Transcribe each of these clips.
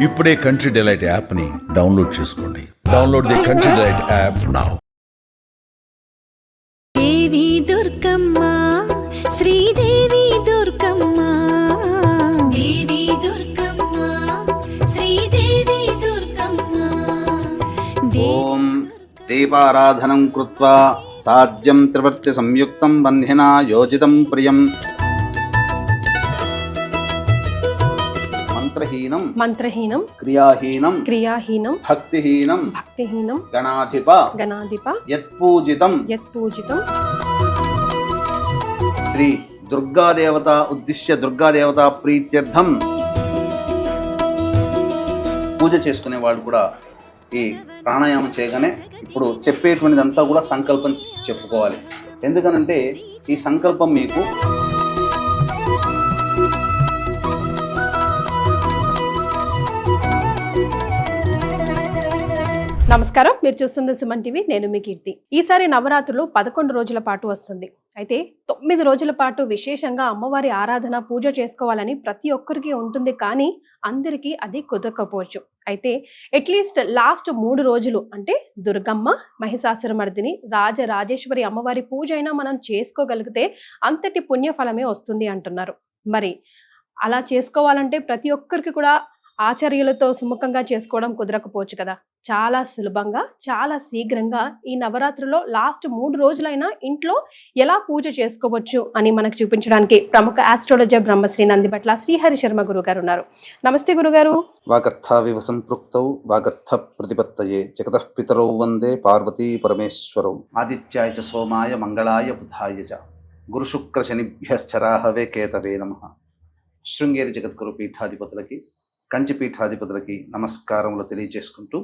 ఇప్పుడే Country Delight యాప్ని download చేసుకోండి. Download the Country Delight app now. Devi Durgamma, Sridevi Durgamma, Devi Durgamma, Sridevi Durgamma. ఓం దీపారాధనం కృత్వా సాధ్యం త్రివర్తి సంయుక్తం బంధినా యోజితం ప్రియం. మంత్రహీనం క్రియాహీనం భక్తిహీనం గణాధిప యత్పూజితం శ్రీ దుర్గాదేవత ఉద్దిశ్య దుర్గాదేవత ప్రీత్యర్థం పూజ చేసుకునే వాళ్ళు కూడా ఈ ప్రాణాయామం చేయగానే ఇప్పుడు చెప్పేటువంటిదంతా కూడా సంకల్పం చెప్పుకోవాలి. ఎందుకనంటే ఈ సంకల్పం మీకు నమస్కారం. మీరు చూస్తుంది సుమన్ టీవీ. నేను మీ కీర్తి. ఈసారి నవరాత్రులు 11 రోజుల పాటు వస్తుంది. అయితే 9 రోజుల పాటు విశేషంగా అమ్మవారి ఆరాధన పూజ చేసుకోవాలని ప్రతి ఒక్కరికి ఉంటుంది. కానీ అందరికీ అది కుదరకపోవచ్చు. అయితే అట్లీస్ట్ లాస్ట్ 3 రోజులు అంటే దుర్గమ్మ, మహిషాసురమర్దిని, రాజరాజేశ్వరి అమ్మవారి పూజ అయినా మనం చేసుకోగలిగితే అంతటి పుణ్యఫలమే వస్తుంది అంటున్నారు. మరి అలా చేసుకోవాలంటే ప్రతి ఒక్కరికి కూడా ఆచార్యులతో సుముఖంగా చేసుకోవడం కుదరకపోవచ్చు కదా. చాలా సులభంగా, చాలా శీఘ్రంగా ఈ నవరాత్రిలో లాస్ట్ 3 రోజులైనా ఇంట్లో ఎలా పూజ చేసుకోవచ్చు అని మనకు చూపించడానికి ప్రముఖ ఆస్ట్రాలజర్ బ్రహ్మశ్రీ నందిబట్ల శ్రీహరి శర్మ గురువు గారు ఉన్నారు. నమస్తే గురుగారు. వాగర్థావివ సంపృక్తౌ వాగర్థ ప్రతిపత్తయే జగతః పితరౌ వందే పార్వతీ పరమేశ్వరౌ. ఆదిత్యాయ చ సోమాయ మంగళాయ బుధాయ చ గురు శుక్ర శనిభ్యశ్చరాహవే కేతవే నమః. శృంగేరి జగద్గురు పీఠాధిపతులకి, కంచి పీఠాధిపతులకి నమస్కారములు తెలియజేసుకుంటూ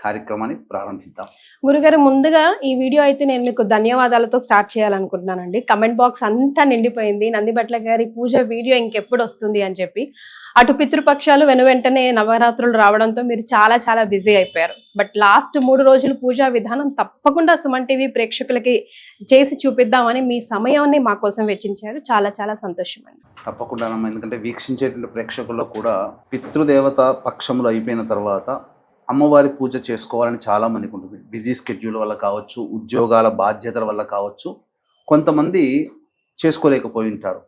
కార్యక్రమాన్ని ప్రారంభిద్దాం. గురుగారు, ముందుగా ఈ వీడియో అయితే నేను మీకు ధన్యవాదాలతో స్టార్ట్ చేయాలనుకుంటున్నానండి. కమెంట్ బాక్స్ అంతా నిండిపోయింది నందిబట్ల గారి పూజ వీడియో ఇంకెప్పుడు వస్తుంది అని చెప్పి. అటు పితృపక్షాలు వెనువెంటనే నవరాత్రులు రావడంతో మీరు చాలా చాలా బిజీ అయిపోయారు. బట్ లాస్ట్ 3 రోజులు పూజా విధానం తప్పకుండా సుమన్ టీవీ ప్రేక్షకులకి చేసి చూపిద్దామని మీ సమయాన్ని మా కోసం వెచ్చించారు. చాలా చాలా సంతోషం అండి. తప్పకుండా. ఎందుకంటే వీక్షించేటువంటి ప్రేక్షకుల్లో కూడా పితృదేవత పక్షములు అయిపోయిన తర్వాత అమ్మవారి పూజ చేసుకోవాలని చాలా మందికి ఉంటుంది. బిజీ స్కెడ్యూల్ వల్ల కావచ్చు, ఉద్యోగాల బాధ్యతల వల్ల కావచ్చు, కొంతమంది చేసుకోలేకపోయి ఉంటారు.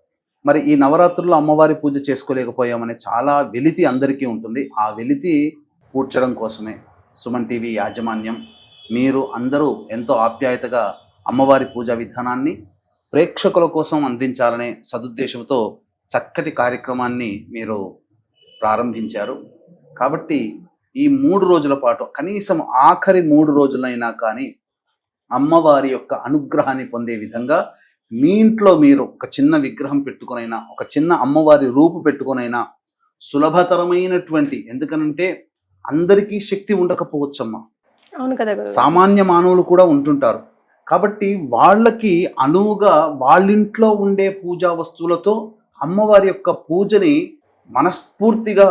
మరి ఈ నవరాత్రుల్లో అమ్మవారి పూజ చేసుకోలేకపోయామనే చాలా వెలితి అందరికీ ఉంటుంది. ఆ వెలితి పూడ్చడం కోసమే సుమన్ టీవీ యాజమాన్యం, మీరు అందరూ ఎంతో ఆప్యాయతగా అమ్మవారి పూజా విధానాన్ని ప్రేక్షకుల కోసం అందించాలనే సదుద్దేశంతో చక్కటి కార్యక్రమాన్ని మీరు ప్రారంభించారు. కాబట్టి ఈ 3 రోజుల పాటు కనీసం ఆఖరి 3 రోజులైనా కానీ అమ్మవారి యొక్క అనుగ్రహాన్ని పొందే విధంగా మీ ఇంట్లో మీరు ఒక చిన్న విగ్రహం పెట్టుకునైనా, ఒక చిన్న అమ్మవారి రూపు పెట్టుకునైనా సులభతరమైనటువంటి, ఎందుకనంటే అందరికీ శక్తి ఉండకపోవచ్చమ్మా. అవును కదా. సామాన్య మానవులు కూడా ఉంటుంటారు. కాబట్టి వాళ్ళకి అనువుగా వాళ్ళింట్లో ఉండే పూజా వస్తువులతో అమ్మవారి యొక్క పూజని మనస్ఫూర్తిగా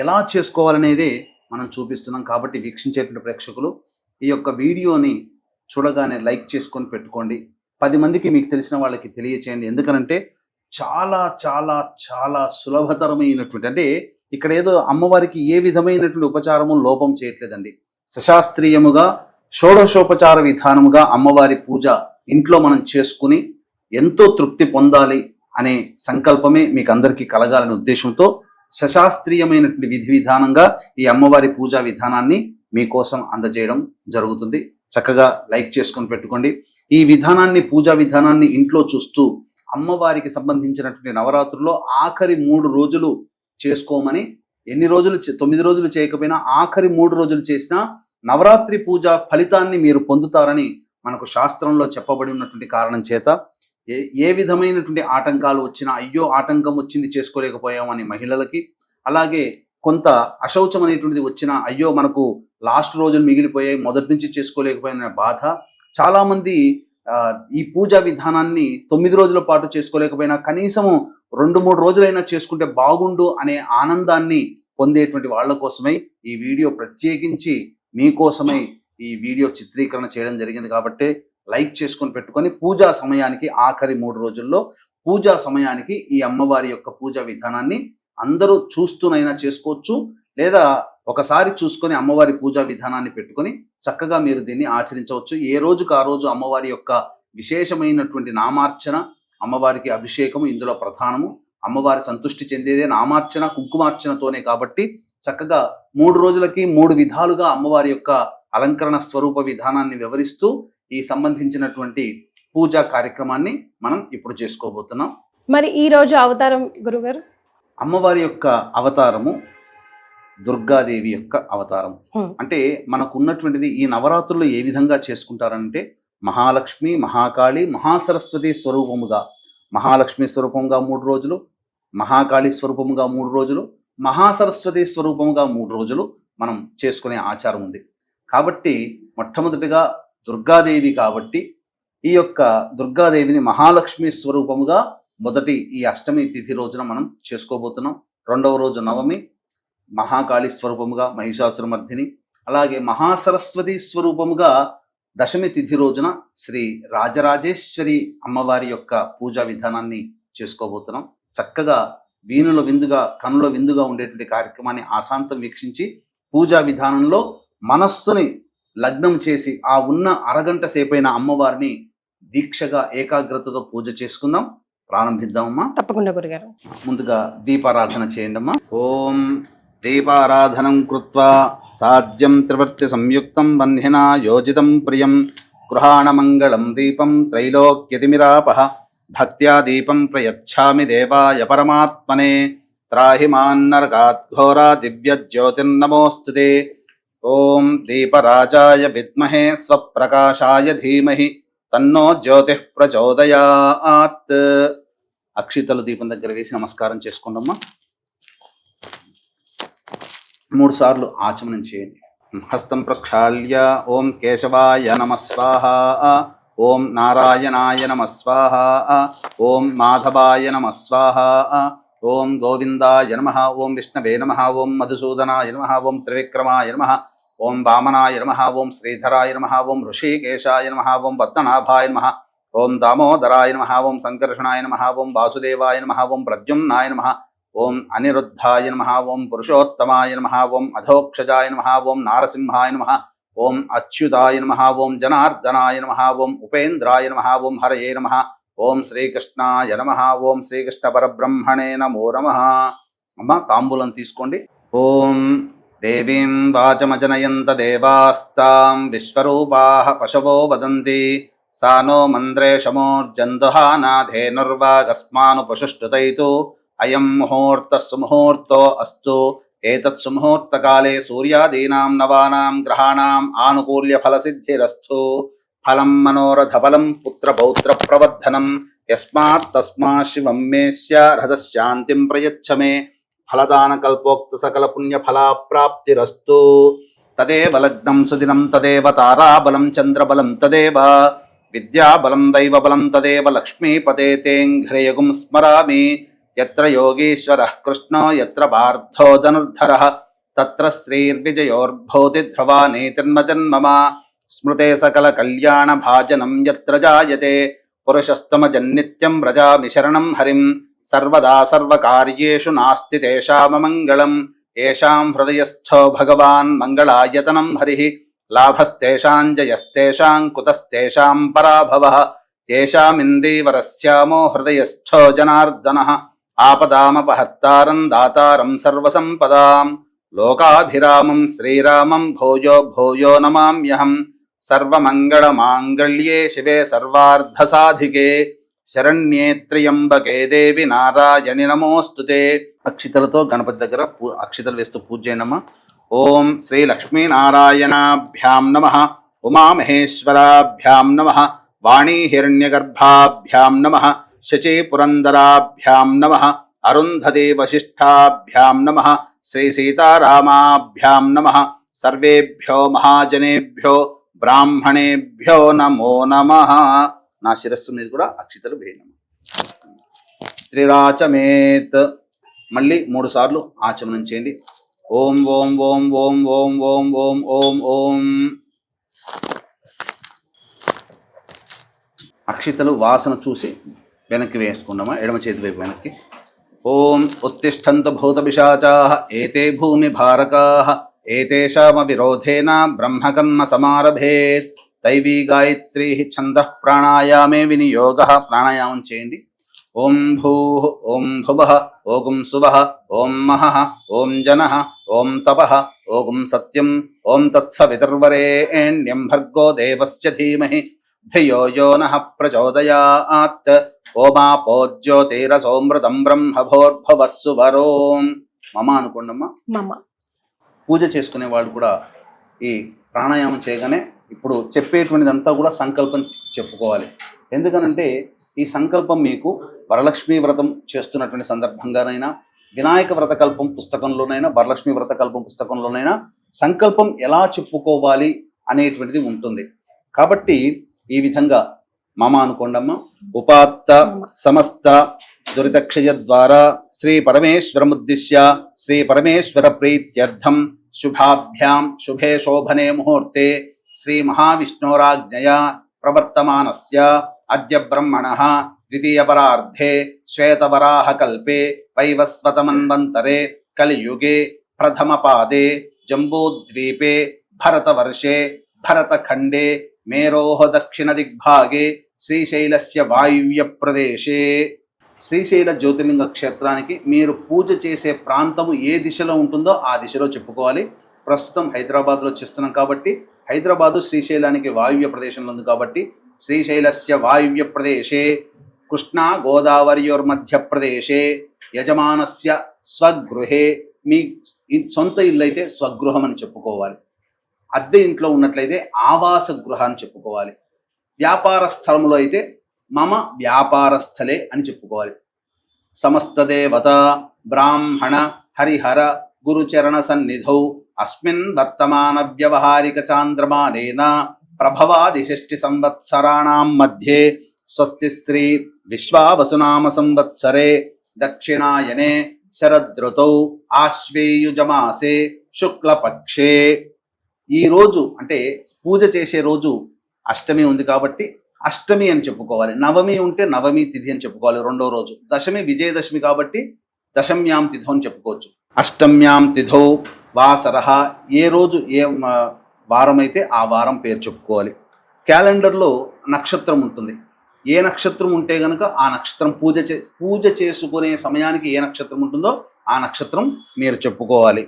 ఎలా చేసుకోవాలనేదే మనం చూపిస్తున్నాం. కాబట్టి వీక్షించేటువంటి ప్రేక్షకులు ఈ యొక్క వీడియోని చూడగానే లైక్ చేసుకొని పెట్టుకోండి. 10 మందికి మీకు తెలిసిన వాళ్ళకి తెలియచేయండి. ఎందుకనంటే చాలా చాలా చాలా సులభతరమైనటువంటి, అంటే ఇక్కడ ఏదో అమ్మవారికి ఏ విధమైనటువంటి ఉపచారము లోపం చేయట్లేదండి. సశాస్త్రీయముగా షోడశోపచార విధానముగా అమ్మవారి పూజ ఇంట్లో మనం చేసుకుని ఎంతో తృప్తి పొందాలి అనే సంకల్పమే మీకు అందరికీ కలగాలనే ఉద్దేశంతో శశాస్త్రీయమైనటువంటి విధి విధానంగా ఈ అమ్మవారి పూజా విధానాన్ని మీకోసం అందజేయడం జరుగుతుంది. చక్కగా లైక్ చేసుకొని పెట్టుకోండి. ఈ విధానాన్ని, పూజా విధానాన్ని ఇంట్లో చూస్తూ అమ్మవారికి సంబంధించినటువంటి నవరాత్రుల్లో ఆఖరి 3 రోజులు చేసుకోమని, ఎన్ని రోజులు 9 రోజులు చేయకపోయినా ఆఖరి 3 రోజులు చేసినా నవరాత్రి పూజ ఫలితాన్ని మీరు పొందుతారని మనకు శాస్త్రంలో చెప్పబడి ఉన్నటువంటి కారణం చేత ఏ విధమైనటువంటి ఆటంకాలు వచ్చినా, అయ్యో ఆటంకం వచ్చింది చేసుకోలేకపోయామని మహిళలకి, అలాగే కొంత అశౌచం అనేటువంటిది వచ్చినా, అయ్యో మనకు లాస్ట్ రోజులు మిగిలిపోయాయి మొదటి నుంచి చేసుకోలేకపోయామనే బాధ, చాలామంది ఈ పూజా విధానాన్ని 9 రోజుల పాటు చేసుకోలేకపోయినా కనీసము 2-3 రోజులైనా చేసుకుంటే బాగుండు అనే ఆనందాన్ని పొందేటువంటి వాళ్ళ కోసమై ఈ వీడియో ప్రత్యేకించి మీకోసమై ఈ వీడియో చిత్రీకరణ చేయడం జరిగింది. కాబట్టి లైక్ చేసుకొని పెట్టుకొని పూజా సమయానికి, ఆఖరి 3 రోజుల్లో పూజా సమయానికి ఈ అమ్మవారి యొక్క పూజా విధానాన్ని అందరూ చూస్తూనైనా చేసుకోవచ్చు, లేదా ఒకసారి చూసుకొని అమ్మవారి పూజా విధానాన్ని పెట్టుకొని చక్కగా మీరు దీన్ని ఆచరించవచ్చు. ఏ రోజుకు ఆ రోజు అమ్మవారి యొక్క విశేషమైనటువంటి నామార్చన, అమ్మవారికి అభిషేకము ఇందులో ప్రధానము. అమ్మవారి సంతృష్టి చెందేదే నామార్చన కుంకుమార్చనతోనే. కాబట్టి చక్కగా 3 రోజులకి 3 విధాలుగా అమ్మవారి యొక్క అలంకరణ స్వరూప విధానాన్ని వివరిస్తూ ఈ సంబంధించినటువంటి పూజా కార్యక్రమాన్ని మనం ఇప్పుడు చేసుకోబోతున్నాం. మరి ఈ రోజు అవతారం గురుగారు? అమ్మవారి యొక్క అవతారము దుర్గాదేవి యొక్క అవతారం. అంటే మనకు ఉన్నటువంటిది ఈ నవరాత్రుల్లో ఏ విధంగా చేసుకుంటారంటే మహాలక్ష్మి, మహాకాళి, మహాసరస్వతి స్వరూపముగా, మహాలక్ష్మి స్వరూపంగా 3 రోజులు, మహాకాళి స్వరూపముగా 3 రోజులు, మహాసరస్వతి స్వరూపముగా 3 రోజులు మనం చేసుకునే ఆచారం ఉంది. కాబట్టి మొట్టమొదటిగా దుర్గాదేవి కాబట్టి ఈ యొక్క దుర్గాదేవిని మహాలక్ష్మి స్వరూపముగా మొదటి ఈ అష్టమి తిథి రోజున మనం చేసుకోబోతున్నాం. 2వ రోజు నవమి మహాకాళి స్వరూపముగా మహిషాసురమర్ధిని, అలాగే మహాసరస్వతి స్వరూపముగా దశమి తిథి రోజున శ్రీ రాజరాజేశ్వరి అమ్మవారి యొక్క పూజా విధానాన్ని చేసుకోబోతున్నాం. చక్కగా వీణుల విందుగా, కనుల విందుగా ఉండేటువంటి కార్యక్రమాన్ని ఆశాంతం వీక్షించి పూజా విధానంలో మనస్సుని లగ్నం చేసి ఆ ఉన్న అరగంట సేపైన అమ్మవారిని దీక్షగా ఏకాగ్రతతో పూజ చేసుకుందాం. ప్రారంభిద్దామమ్మా. తప్పకుండా గురుగారు. ముందుగా దీపారాధన చేయండి అమ్మా. ఓం దీపారాధనం కృత్వా సాధ్యం త్రివర్తి సంయుక్తం వన్హినా యోజితం ప్రియం గృహాణమంగళం దీపం త్రైలోక్యతిమిరాపః భక్త్యా దీపం ప్రయచ్ఛామి దేవాయ పరమాత్మనే త్రాహి మాన్నరకాత్ ఘోరా దివ్య జ్యోతిర్నమోస్తుతే. ఓం దీపరాజాయ విద్మహే స్వప్రకాశాయ ధీమహి తన్నో జ్యోతిః ప్రచోదయాత్. అక్షితలు దీపం దగ్గర వేసి నమస్కారం చేసుకోండమ్మా. 3 సార్లు ఆచమనం చేయండి. హస్తం ప్రక్షాళ్య ఓం కేశవాయ నమః స్వాహ, ఓం నారాయణాయ నమః స్వాహ, ఓం మాధవాయ నమః స్వాహ, ఓం గోవిందాయ నమః, ఓం విష్ణవే నమః, ఓం మధుసూదనాయ నమః, ఓం త్రివిక్రమాయ నమః, ఓం వామనాయ నమః, ఓం శ్రీధరాయ నమః, ఓం ఋషికేశాయ నమః, ఓం పద్మనాభాయ నమః, ఓం దామోదరాయ నమః, ఓం సంకర్షణాయ నమః, ఓం వాసుదేవాయ నమః, ఓం ప్రద్యుమ్నాయ నమః, ఓం అనిరుద్ధాయ నమః, ఓం పురుషోత్తమాయ నమః, ఓం అధోక్షజాయ నమః, ఓం నారసింహాయ నమః, ఓం అచ్యుతాయ నమః, ఓం జనార్దనాయ నమః, ఓం ఉపేంద్రాయ నమః, ఓం హరయే నమః, ఓం శ్రీకృష్ణాయ నమః, ఓం శ్రీకృష్ణ పరబ్రహ్మణే నమో నమః. అమ్మ తాంబూలం తీసుకోండి. ఓం దేవీం వాచమజనయంత దేవాస్తాం విశ్వరూపాః పశవో వదంతి సా నో మంత్రేషమోర్జందుహానాధేనుర్వాగస్మానుపశుష్టుతైతు అయం ముహూర్తః సుముహూర్తో అస్తు. ఏతత్ సుముహూర్తకాలే సూర్యాదీనాం నవానాం గ్రహాణాం ఆనుకూల్య ఫలసిద్ధిరస్తు. ఫలం మనోరథఫలం పుత్రపౌత్ర ప్రవర్ధనం యస్మాత్ తస్మాత్ శివం మే స్యార్హతశాంతిం ప్రయచ్చ మే ఫలదాన కల్పోక్త సకల పుణ్య ఫలాప్రాప్తిరస్తు. తదేవ లగ్నం సుదినం తదేవ తారాబలం చంద్రబలం తదేవ విద్యాబలం దైవబలం తదేవ లక్ష్మీపతే తేంఘ్రేయగుం స్మరామి. యత్ర యోగీశ్వరః కృష్ణో యత్ర పార్థో ధనుర్ధరః తత్ర శ్రీర్విజయోర్భూతి ధ్రువా నీతిర్మజన్మమ. స్మృతే సకల కళ్యాణ భాజనం యత్ర జాయతే పురుషస్తమజన్నిత్యం వ్రజామి శరణం హరిం. సర్వదా సర్వకార్యేషు నాస్తి తేషామమంగళం. ఏషాం హృదయస్థో భగవాన్ మంగళాయతనం హరిః. లాభస్తేషాం జయస్తేషాం కుతస్తేషాం పరాభవః. ఏషామిందీవరస్యామో హృదయస్థో జనార్దనః. ఆపదామపహర్తారం దాతారం సర్వసంపదాం. లోకాభిరామం శ్రీరామం భూయో భూయో నమామ్యహం. సర్వమంగళమాంగళ్యే శివే సర్వార్థసాధికే శరణ్యే త్ర్యంబకే దేవి నారాయణి నమోస్తుతే. అక్షితలతో గణపతి దగ్గర అక్షితలు వేస్తూ పూజ చేయనమ్మా. ఓం శ్రీ లక్ష్మీనారాయణాభ్యాం నమః, ఉమామహేశ్వరాభ్యాం నమః, వాణీ హిరణ్యగర్భాభ్యాం నమః, శచీ పురందరాభ్యాం నమః, అరుంధతి వశిష్ఠాభ్యాం నమః, శ్రీ సీతారామాభ్యాం నమః. సర్వేభ్యో మహాజనేభ్యో బ్రాహ్మణేభ్యో నమో నమః. నా శిరస్సు మీద కూడా అక్షితలు వేయనమ్మా. త్రిరాచమేత్. మళ్ళీ 3 సార్లు ఆచమనం చేయండి. ఓం ఓం ఓం ఓం ఓం ఓం ఓం ఓం ఓం. అక్షితలు వాసన చూసి వెనక్కి వేసుకున్నామా. ఎడమ చేతి వైపు వెనక్కి. ఓం ఉత్తిష్టంతు భూతపిశాచాః ఏతే భూమిభారకాః ఏతేషామవిరోధేన బ్రహ్మకర్మ సమారభేత్. దైవీ గాయత్రీ ఛందః ప్రాణాయామే వినియోగః. ప్రాణాయామం చేయండి. ఓం భూః ఓం భువః ఓం సువః ఓం మహః ఓం జనః ఓం తపః ఓం సత్యం ఓం తత్సవితుర్వరేణ్యం భర్గో దేవస్య ధీమహి ధియో యో నః ప్రచోదయాత్. ఓమాపోజ్యోతిరసోమృతం బ్రహ్మభోర్భవస్సు వరోం. మమ అనుకోండమ్మా. మమ. పూజ చేసుకునే వాళ్ళు కూడా ఈ ప్రాణాయామం చేయగానే ఇప్పుడు చెప్పేటువంటిదంతా కూడా సంకల్పం చెప్పుకోవాలి. ఎందుకనంటే ఈ సంకల్పం మీకు వరలక్ష్మీ వ్రతం చేస్తున్నటువంటి సందర్భంగానైనా, వినాయక వ్రతకల్పం పుస్తకంలోనైనా, వరలక్ష్మీ వ్రతకల్పం పుస్తకంలోనైనా సంకల్పం ఎలా చెప్పుకోవాలి అనేటువంటిది ఉంటుంది. కాబట్టి ఈ విధంగా మమ అనుకోండమ్మ. ఉపాత్త సమస్త దురితక్షయ ద్వారా శ్రీ పరమేశ్వరముద్దిశ్య శ్రీ పరమేశ్వర ప్రీత్యర్థం శుభాభ్యాం శుభే శోభనే ముహూర్తే శ్రీ మహావిష్ణోరాజ్ఞయా ప్రవర్తమానస్య అద్య బ్రహ్మణః ద్వితీయపరార్ధే శ్వేతవరాహకల్పే వైవస్వతమన్వంతరే కలియుగే ప్రథమపాదే జంబూద్వీపే భరతవర్షే భరతఖండే మేరోః దక్షిణదిగ్భాగే శ్రీశైలస్య వాయువ్య ప్రదేశే. శ్రీశైల జ్యోతిర్లింగ క్షేత్రానికి మీరు పూజ చేసే ప్రాంతము ఏ దిశలో ఉంటుందో ఆ దిశలో చెప్పుకోవాలి. ప్రస్తుతం హైదరాబాద్లో చేస్తున్నాం కాబట్టి హైదరాబాదు శ్రీశైలానికి వాయువ్య ప్రదేశంలో ఉంది కాబట్టి శ్రీశైలస్య వాయువ్య ప్రదేశే కృష్ణా గోదావరియోర్మధ్య ప్రదేశే యజమానస్య స్వగృహే. మీ సొంత ఇల్లు అయితే స్వగృహం అని చెప్పుకోవాలి. అద్దె ఇంట్లో ఉన్నట్లయితే ఆవాస గృహ అని చెప్పుకోవాలి. వ్యాపార స్థలంలో అయితే మమ వ్యాపార స్థలే అని చెప్పుకోవాలి. సమస్త దేవత బ్రాహ్మణ హరిహర గురుచరణ సన్నిధౌ అస్మిన్ వర్తమాన వ్యవహారిక చాంద్రమానేన ప్రభవాది 6 సంవత్సరాణం మధ్యే స్వస్తి శ్రీ విశ్వావసునామ సంవత్సరే దక్షిణాయనే శరదృతౌ ఆశ్వేయుజమాసే శుక్లపక్షే. ఈ రోజు అంటే పూజ చేసే రోజు అష్టమి ఉంది కాబట్టి అష్టమి అని చెప్పుకోవాలి. నవమి ఉంటే నవమి తిథి అని చెప్పుకోవాలి రెండో రోజు. దశమి విజయదశమి కాబట్టి దశమ్యాం తిథో అని చెప్పుకోవచ్చు. అష్టమ్యాం తిథౌ వాసరః. ఏ రోజు ఏ వారం అయితే ఆ వారం పేరు చెప్పుకోవాలి. క్యాలెండర్లో నక్షత్రం ఉంటుంది. ఏ నక్షత్రం ఉంటే గనక ఆ నక్షత్రం పూజ చేసుకునే సమయానికి ఏ నక్షత్రం ఉంటుందో ఆ నక్షత్రం మీరు చెప్పుకోవాలి.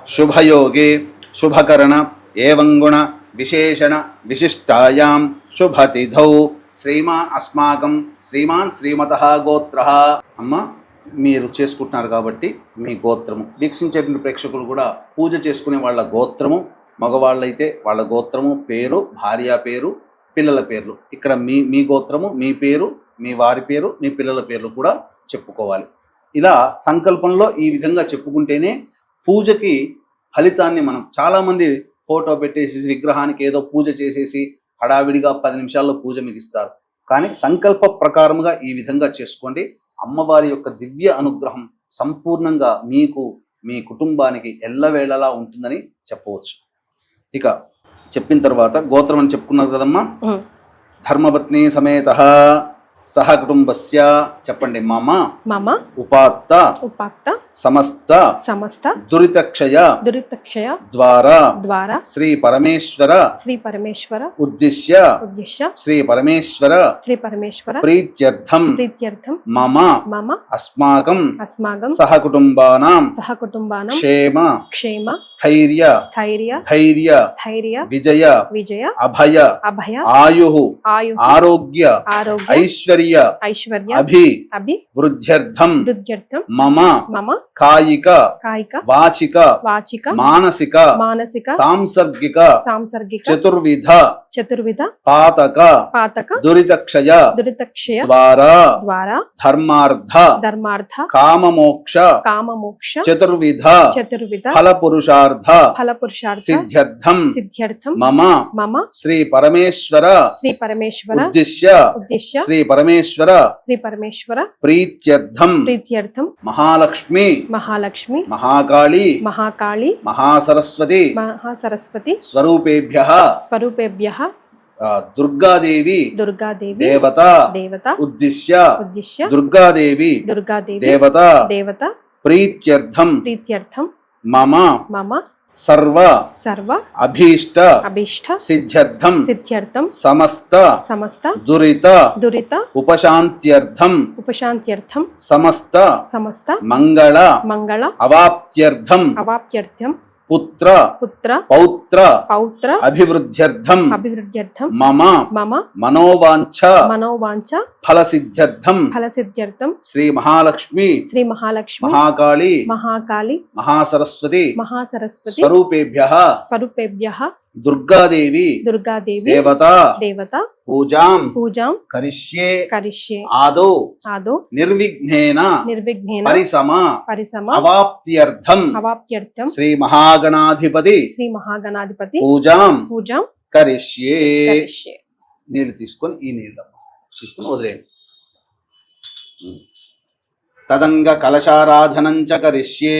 శుభయోగే శుభకరణ ఏవంగుణ విశేషణ విశిష్టాయాం శుభతిథౌ అస్మాకం శ్రీమాన్ శ్రీమతః గోత్రః. అమ్మ మీరు చేసుకుంటున్నారు కాబట్టి మీ గోత్రము, వీక్షించేటువంటి ప్రేక్షకులు కూడా పూజ చేసుకునే వాళ్ళ గోత్రము, మగవాళ్ళైతే వాళ్ళ గోత్రము, పేరు, భార్య పేరు, పిల్లల పేర్లు. ఇక్కడ మీ గోత్రము, మీ పేరు, మీ వారి పేరు, మీ పిల్లల పేర్లు కూడా చెప్పుకోవాలి. ఇలా సంకల్పంలో ఈ విధంగా చెప్పుకుంటేనే పూజకి ఫలితాన్ని మనం చాలామంది ఫోటో పెట్టేసి విగ్రహానికి ఏదో పూజ చేసేసి హడావిడిగా 10 నిమిషాల్లో పూజ మిగిస్తారు. కానీ సంకల్ప ప్రకారముగా ఈ విధంగా చేసుకోండి. అమ్మవారి యొక్క దివ్య అనుగ్రహం సంపూర్ణంగా మీకు మీ కుటుంబానికి ఎల్లవేళలా ఉంటుందని చెప్పవచ్చు. ఇక చెప్పిన తర్వాత గోత్రం అని చెప్పుకున్నారు కదమ్మా. ధర్మపత్ని సమేతః సహ కుటుంబస్య చెప్పండి. మమ ఉపాత్త సమస్త దురితక్షయ ద్వారా శ్రీ పరమేశ్వర ఉద్దిశ్య శ్రీ పరమేశ్వర ప్రీత్యర్థం మమ అస్మాకం సహ కుటుంబానాం క్షేమ స్థైర్య ధైర్య విజయ అభయ ఆయుః ఆరోగ్య ఐశ్వర్య అభి వృద్ధ్యర్థం మమ కాయిక వాచిక మానసిక సాంసర్గిక చతుర్విధ పాతక దురితక్షయ ద్వారా ధర్మార్థ కామమోక్ష చతుర్విధ ఫలపురుషార్థ సిద్ధ్యర్థం మమ శ్రీ పరమేశ్వర ఉద్దిశ్య శ్రీ పరమేశ్వర ప్రీత్యర్థం మహాలక్ష్మి మహాకాళి మహాసరస్వతి స్వరూపేభ్యః దుర్గాదేవి దుర్గాదేవి దేవత దేవత ఉద్దిశ్య ఉద్దిశ్య దుర్గాదేవి దుర్గాదేవి దేవత దేవత ప్రీత్యర్థం ప్రీత్యర్థం మమ మమ సర్వ సర్వ అభీష్ట అభీష్ట సిద్ధ్యర్థం సిద్ధ్యర్థం సమస్త సమస్త దురిత దురిత ఉపశాంత్యర్థం ఉపశాంత్యర్థం సమస్త సమస్త మంగళ మంగళ అవాప్త్యర్థం అవాప్యర్థం పుత్ర పుత్ర పౌత్ర పౌత్ర అభివృద్ధ్యర్థం అభివృద్ధ్యర్థం మమ మమ మనోవాంఛ మనోవాంఛ ఫలసిద్ధ్యర్థం ఫలసిద్ధ్యర్థం శ్రీ మహాలక్ష్మి శ్రీ మహాలక్ష్మి మహాకాళి మహాకాళి మహాసరస్వతి మహాసరస్వతి స్వరూపేభ్యః స్వరూపేభ్యః దుర్గాదేవి దుర్గాదేవి దేవత దేవత పూజాం పూజాం కరిష్యే కరిష్యే ఆదౌ ఆదో నిర్విఘ్నేన నిర్విఘ్నేన పరిసమ పరిసమ అవాప్త్యర్థం అవాప్యర్థం శ్రీ మహాగణాధిపతి శ్రీ మహాగణాధిపతి పూజాం పూజాం కరిష్యే కరిష్యే. నీళ్లు తీసుకొని ఈ నీళ్ళు తీసుకొని వదిలేయండి. తదంగ కలశారాధనం చ కరిష్యే.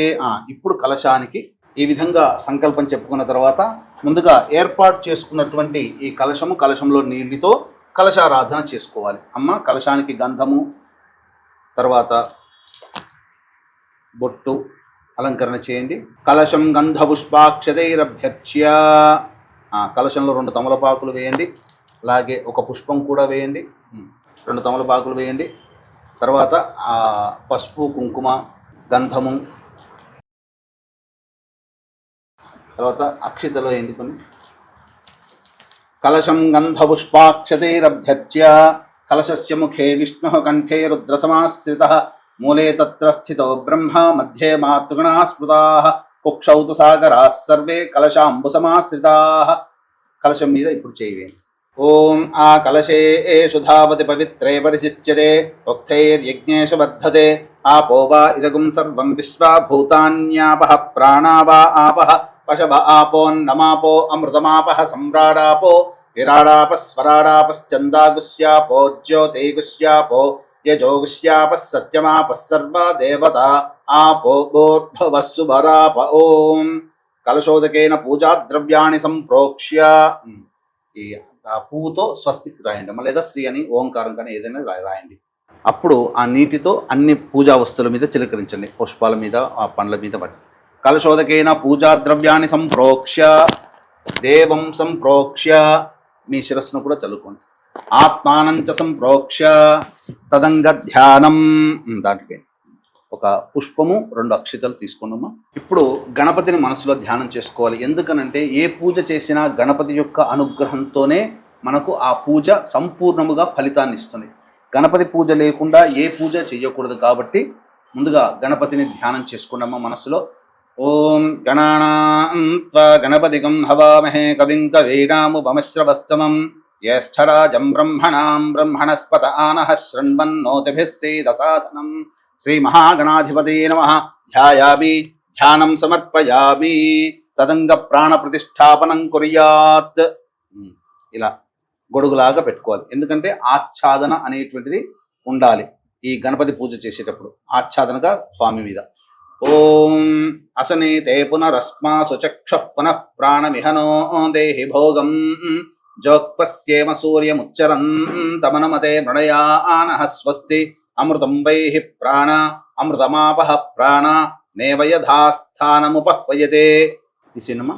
ఇప్పుడు కలశానికి ఈ విధంగా సంకల్పం చెప్పుకున్న తర్వాత ముందుగా ఏర్పాటు చేసుకున్నటువంటి ఈ కలశంలో నీటితో కలశారాధన చేసుకోవాలి. అమ్మ కలశానికి గంధము తర్వాత బొట్టు అలంకరణ చేయండి. కలశం గంధ పుష్పాక్షతైరభ్యర్చ్య. కలశంలో 2 తమలపాకులు వేయండి. అలాగే ఒక పుష్పం కూడా వేయండి. 2 తమలపాకులు వేయండి. తర్వాత పసుపు కుంకుమ గంధము తర్వాత అక్షితలో వేయండి కొన్ని. కలశం గంధ పుష్పాక్షతైరభ్యర్చ్య. కలశస్య ముఖే విష్ణుః కంఠే రుద్రసమాశ్రితః మూలే తత్ర స్థితో బ్రహ్మ మధ్యే మాతృగణా స్మృతాః కుక్షౌ తు సాగరాः సర్వే కలశాంబుసమాశ్రితాః. కలశం మీద ఇప్పుడు చేయండి. ఓం ఆ కలశేషు ధావతి పవిత్రే పరిశిచ్యతే ఉక్తైర్యజ్ఞేషు వర్ధతే ఆపో వా ఇదగుం సర్వం విశ్వా భూతాన్యాపః ప్రాణా వా ఆపః పశవ ఆపోన్నమాపో అమృతమాపః సమ్రాడాపో విరాడాపः స్వరాడాపశ్చందాగుష్యాపో జ్యోతిగుష్యాపో యజోగుష్యాపः సత్యమాపः సర్వా దేవతా ఆపో భోర్భవః సుభరాప. ఓం కలశోదకేన పూజా ద్రవ్యాన్ని సంప్రోక్ష్య. ఈ పువ్వుతో స్వస్తిక్ రాయండి లేదా శ్రీ అని ఓంకారం కానీ ఏదైనా రాయండి. అప్పుడు ఆ నీటితో అన్ని పూజా వస్తువుల మీద చిలకరించండి. పుష్పాల మీద ఆ పండ్ల మీద పట్టి. కలశోదకేన పూజా ద్రవ్యాన్ని సంప్రోక్ష్య దేవం సంప్రోక్ష్య. మీ శిరస్సును కూడా చల్లుకోండి. ఆత్మానంచ సంప్రోక్ష్య తదంగ ధ్యానం. దాంట్లో ఒక పుష్పము 2 అక్షితలు తీసుకున్నామా. ఇప్పుడు గణపతిని మనసులో ధ్యానం చేసుకోవాలి. ఎందుకనంటే ఏ పూజ చేసినా గణపతి యొక్క అనుగ్రహంతోనే మనకు ఆ పూజ సంపూర్ణముగా ఫలితాన్ని ఇస్తుంది. గణపతి పూజ లేకుండా ఏ పూజ చేయకూడదు. కాబట్టి ముందుగా గణపతిని ధ్యానం చేసుకున్నామా మనసులో. ఓం గణానాం త్వా గణపతిగం హవామహే కవిం కవీనాముపమశ్రవస్తమం జ్యేష్ఠరాజం బ్రహ్మణాం బ్రహ్మణస్పత ఆనః శృణ్వన్నోతిభిः సేదసాదనం. శ్రీ మహాగణాధిపతయే నమః. ధ్యాయామి ధ్యానం సమర్పయామి. తదంగ ప్రాణ ప్రతిష్టాపనం కుర్యాత్. ఇలా గొడుగులాగా పెట్టుకోవాలి. ఎందుకంటే ఆచ్ఛాదన అనేటువంటిది ఉండాలి ఈ గణపతి పూజ చేసేటప్పుడు. ఆచ్ఛాదనగా స్వామి మీద. ఓం అసనేతే పునరస్మాసు చక్షుః పునః ప్రాణమిహనో దేహి భోగం జోక్పస్యేమ సూర్యముచ్చరం తమనమతే ప్రణయానః స్వస్తి అమృతం వైహి ప్రాణ అమృతమాపః ప్రాణ నేవయథాస్థానముపహ్వయతే. ఇసినమ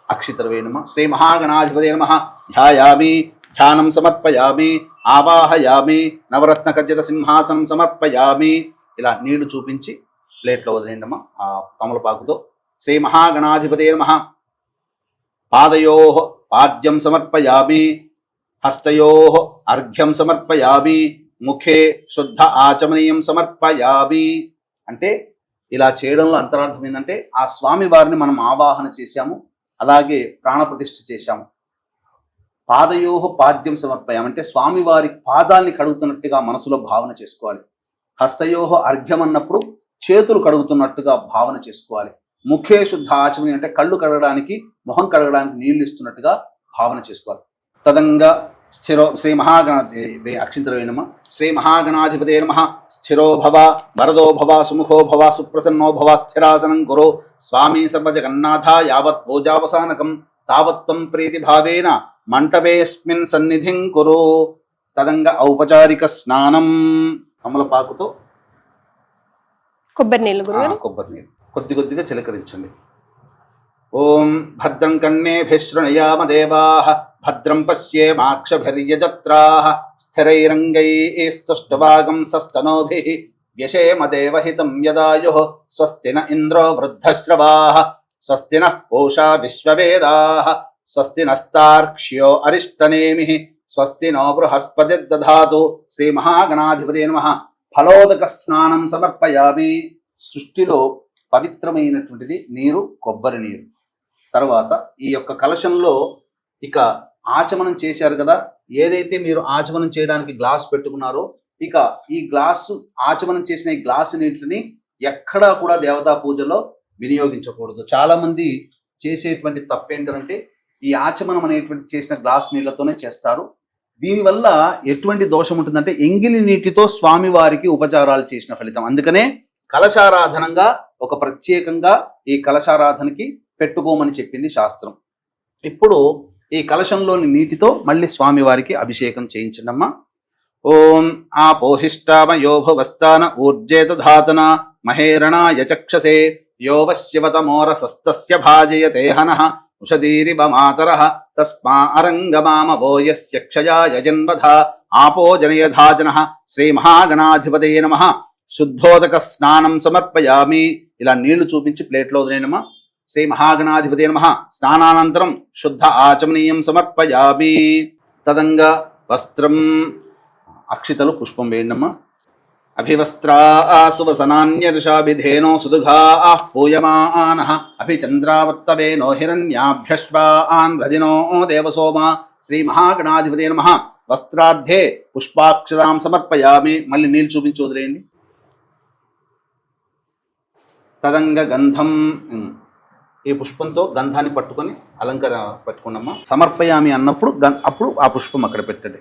అక్షితరవేణమ. శ్రీ మహాగణాధిపతే నమః. ధ్యాయామి ధ్యానం సమర్పయామి ఆవాహయామి నవరత్న కజ్జిత సింహాసనం సమర్పయామి. ఇలా నీళ్లు చూపించి ప్లేట్లో వదిలేండమ్మా ఆ తమలపాకుతో. శ్రీ మహాగణాధిపతే నమః. పాదయోః పాద్యం సమర్పయామి హస్తయోః అర్ఘ్యం సమర్పయామి ముఖే శుద్ధ ఆచమనీయం సమర్పయామి. అంటే ఇలా చేయడంలో అంతరార్థం ఏంటంటే ఆ స్వామి వారిని మనం ఆవాహన చేశాము, అలాగే ప్రాణప్రతిష్ఠ చేశాము. పాదయోః పాద్యం సమర్పయామి అంటే స్వామి వారి పాదాల్ని కడుగుతున్నట్టుగా మనసులో భావన చేసుకోవాలి. హస్తయోః అర్ఘ్యం అన్నప్పుడు చేతులు కడుగుతున్నట్టుగా భావన చేసుకోవాలి. ముఖే శుద్ధ ఆచమని అంటే కళ్ళు కడగడానికి మొహం కడగడానికి నీళ్లు ఇస్తున్నట్టుగా భావన చేసుకోవాలి. తదంగా స్థిరో శ్రీ మహాగణాధిపతి అక్షింతరవేణమ. శ్రీ మహాగణాధిపతే నమః. స్థిరో భవ వరదో భవ సుముఖో భవ సుప్రసన్నో భవ స్థిరాసనం గురో స్వామి సర్వజగన్నాథ యావత్ పూజావసానకం తావత్వం ప్రీతిభావేన మంటపేస్మిన్ సన్నిధిం కురు. తదంగ ఔపచారిక స్నానం. తమలపాకుతో కొబ్బరి నీళ్ళు గురుగారు. కొబ్బరి నీళ్ళు కొద్ది కొద్దిగా చిలకరించండి. ఓం భద్రం కన్నేభిః శృణుయామ దేవాః భద్రం పశ్యేమాక్షభిర్యజత్రాః స్థిరైరంగైస్తుష్టవాగంసస్తనూభిః వ్యశేమ దేవహితం యదాయుః. స్వస్తి న ఇంద్రో వృద్ధశ్రవాః స్వస్తి నః పూషా విశ్వవేదాః స్వస్తి నస్తార్క్ష్యో అరిష్టనేమిః స్వస్తి నో బృహస్పతిర్దధాతు. శ్రీ మహాగణాధిపతే నమః. ఫలోదక స్నానం సమర్పయామి. సృష్టిలో పవిత్రమైనటువంటిది నీరు, కొబ్బరి నీరు. తర్వాత ఈ యొక్క కలశంలో ఇక ఆచమనం చేశారు కదా, ఏదైతే మీరు ఆచమనం చేయడానికి గ్లాస్ పెట్టుకున్నారో, ఇక ఈ గ్లాసు ఆచమనం చేసిన ఈ గ్లాసు నీటిని ఎక్కడా కూడా దేవతా పూజలో వినియోగించకూడదు. చాలా మంది చేసేటువంటి తప్పు ఏంటంటే ఈ ఆచమనం అనేటువంటి చేసిన గ్లాస్ నీళ్లతోనే చేస్తారు. దీనివల్ల ఎటువంటి దోషం ఉంటుందంటే ఎంగిలి నీటితో స్వామివారికి ఉపచారాలు చేసిన ఫలితం. అందుకనే కలశారాధనంగా ఒక ప్రత్యేకంగా ఈ కలశారాధనకి పెట్టుకోమని చెప్పింది శాస్త్రం. ఇప్పుడు ఈ కలశంలోని నీటితో మళ్ళీ స్వామివారికి అభిషేకం చేయించండమ్మా. ఓం ఆపోహిష్టామయోభువస్థాన ఊర్జేత ధాతన మహేరణాయ చక్షసే యోవశ్యవతమోరసస్తస్య భాజయతే హనః ఉషదీరివ మాతరః తస్మా అరంగమామవో యస్య క్షయాయ జన్మధ ఆపో జనయధాజనః. శ్రీ మహాగణాధిపతయే నమః. శుద్ధోదక స్నానం సమర్పయామి. ఇలా నీళ్లు చూపించి ప్లేట్లో వదిలేనమ్మా. శ్రీ మహాగణాధిపతయే నమః. స్నానానంతరం శుద్ధ ఆచమనీయం సమర్పయామి. తదంగా వస్త్రం, అక్షితలు, పుష్పం వేయండమ్మా. అభివస్త్రా సువసనాన్యర్షాభిధేనో సుదుఘాః పూయమానః అభిచంద్రావర్తవేనో హిరణ్యాభ్యశ్వాన్ రజినో దేవసోమా. శ్రీ మహాగణాధిపతయే నమః. వస్త్రార్థే పుష్పాక్షతాం సమర్పయామి. మళ్ళీ నీళ్ళు చూపించి వదిలేయండి. తదంగ గంధం, ఈ పుష్పంతో గంధాన్ని పట్టుకొని పట్టుకున్నమ్మా. సమర్పయామి అన్నప్పుడు అప్పుడు ఆ పుష్పం అక్కడ పెట్టండి.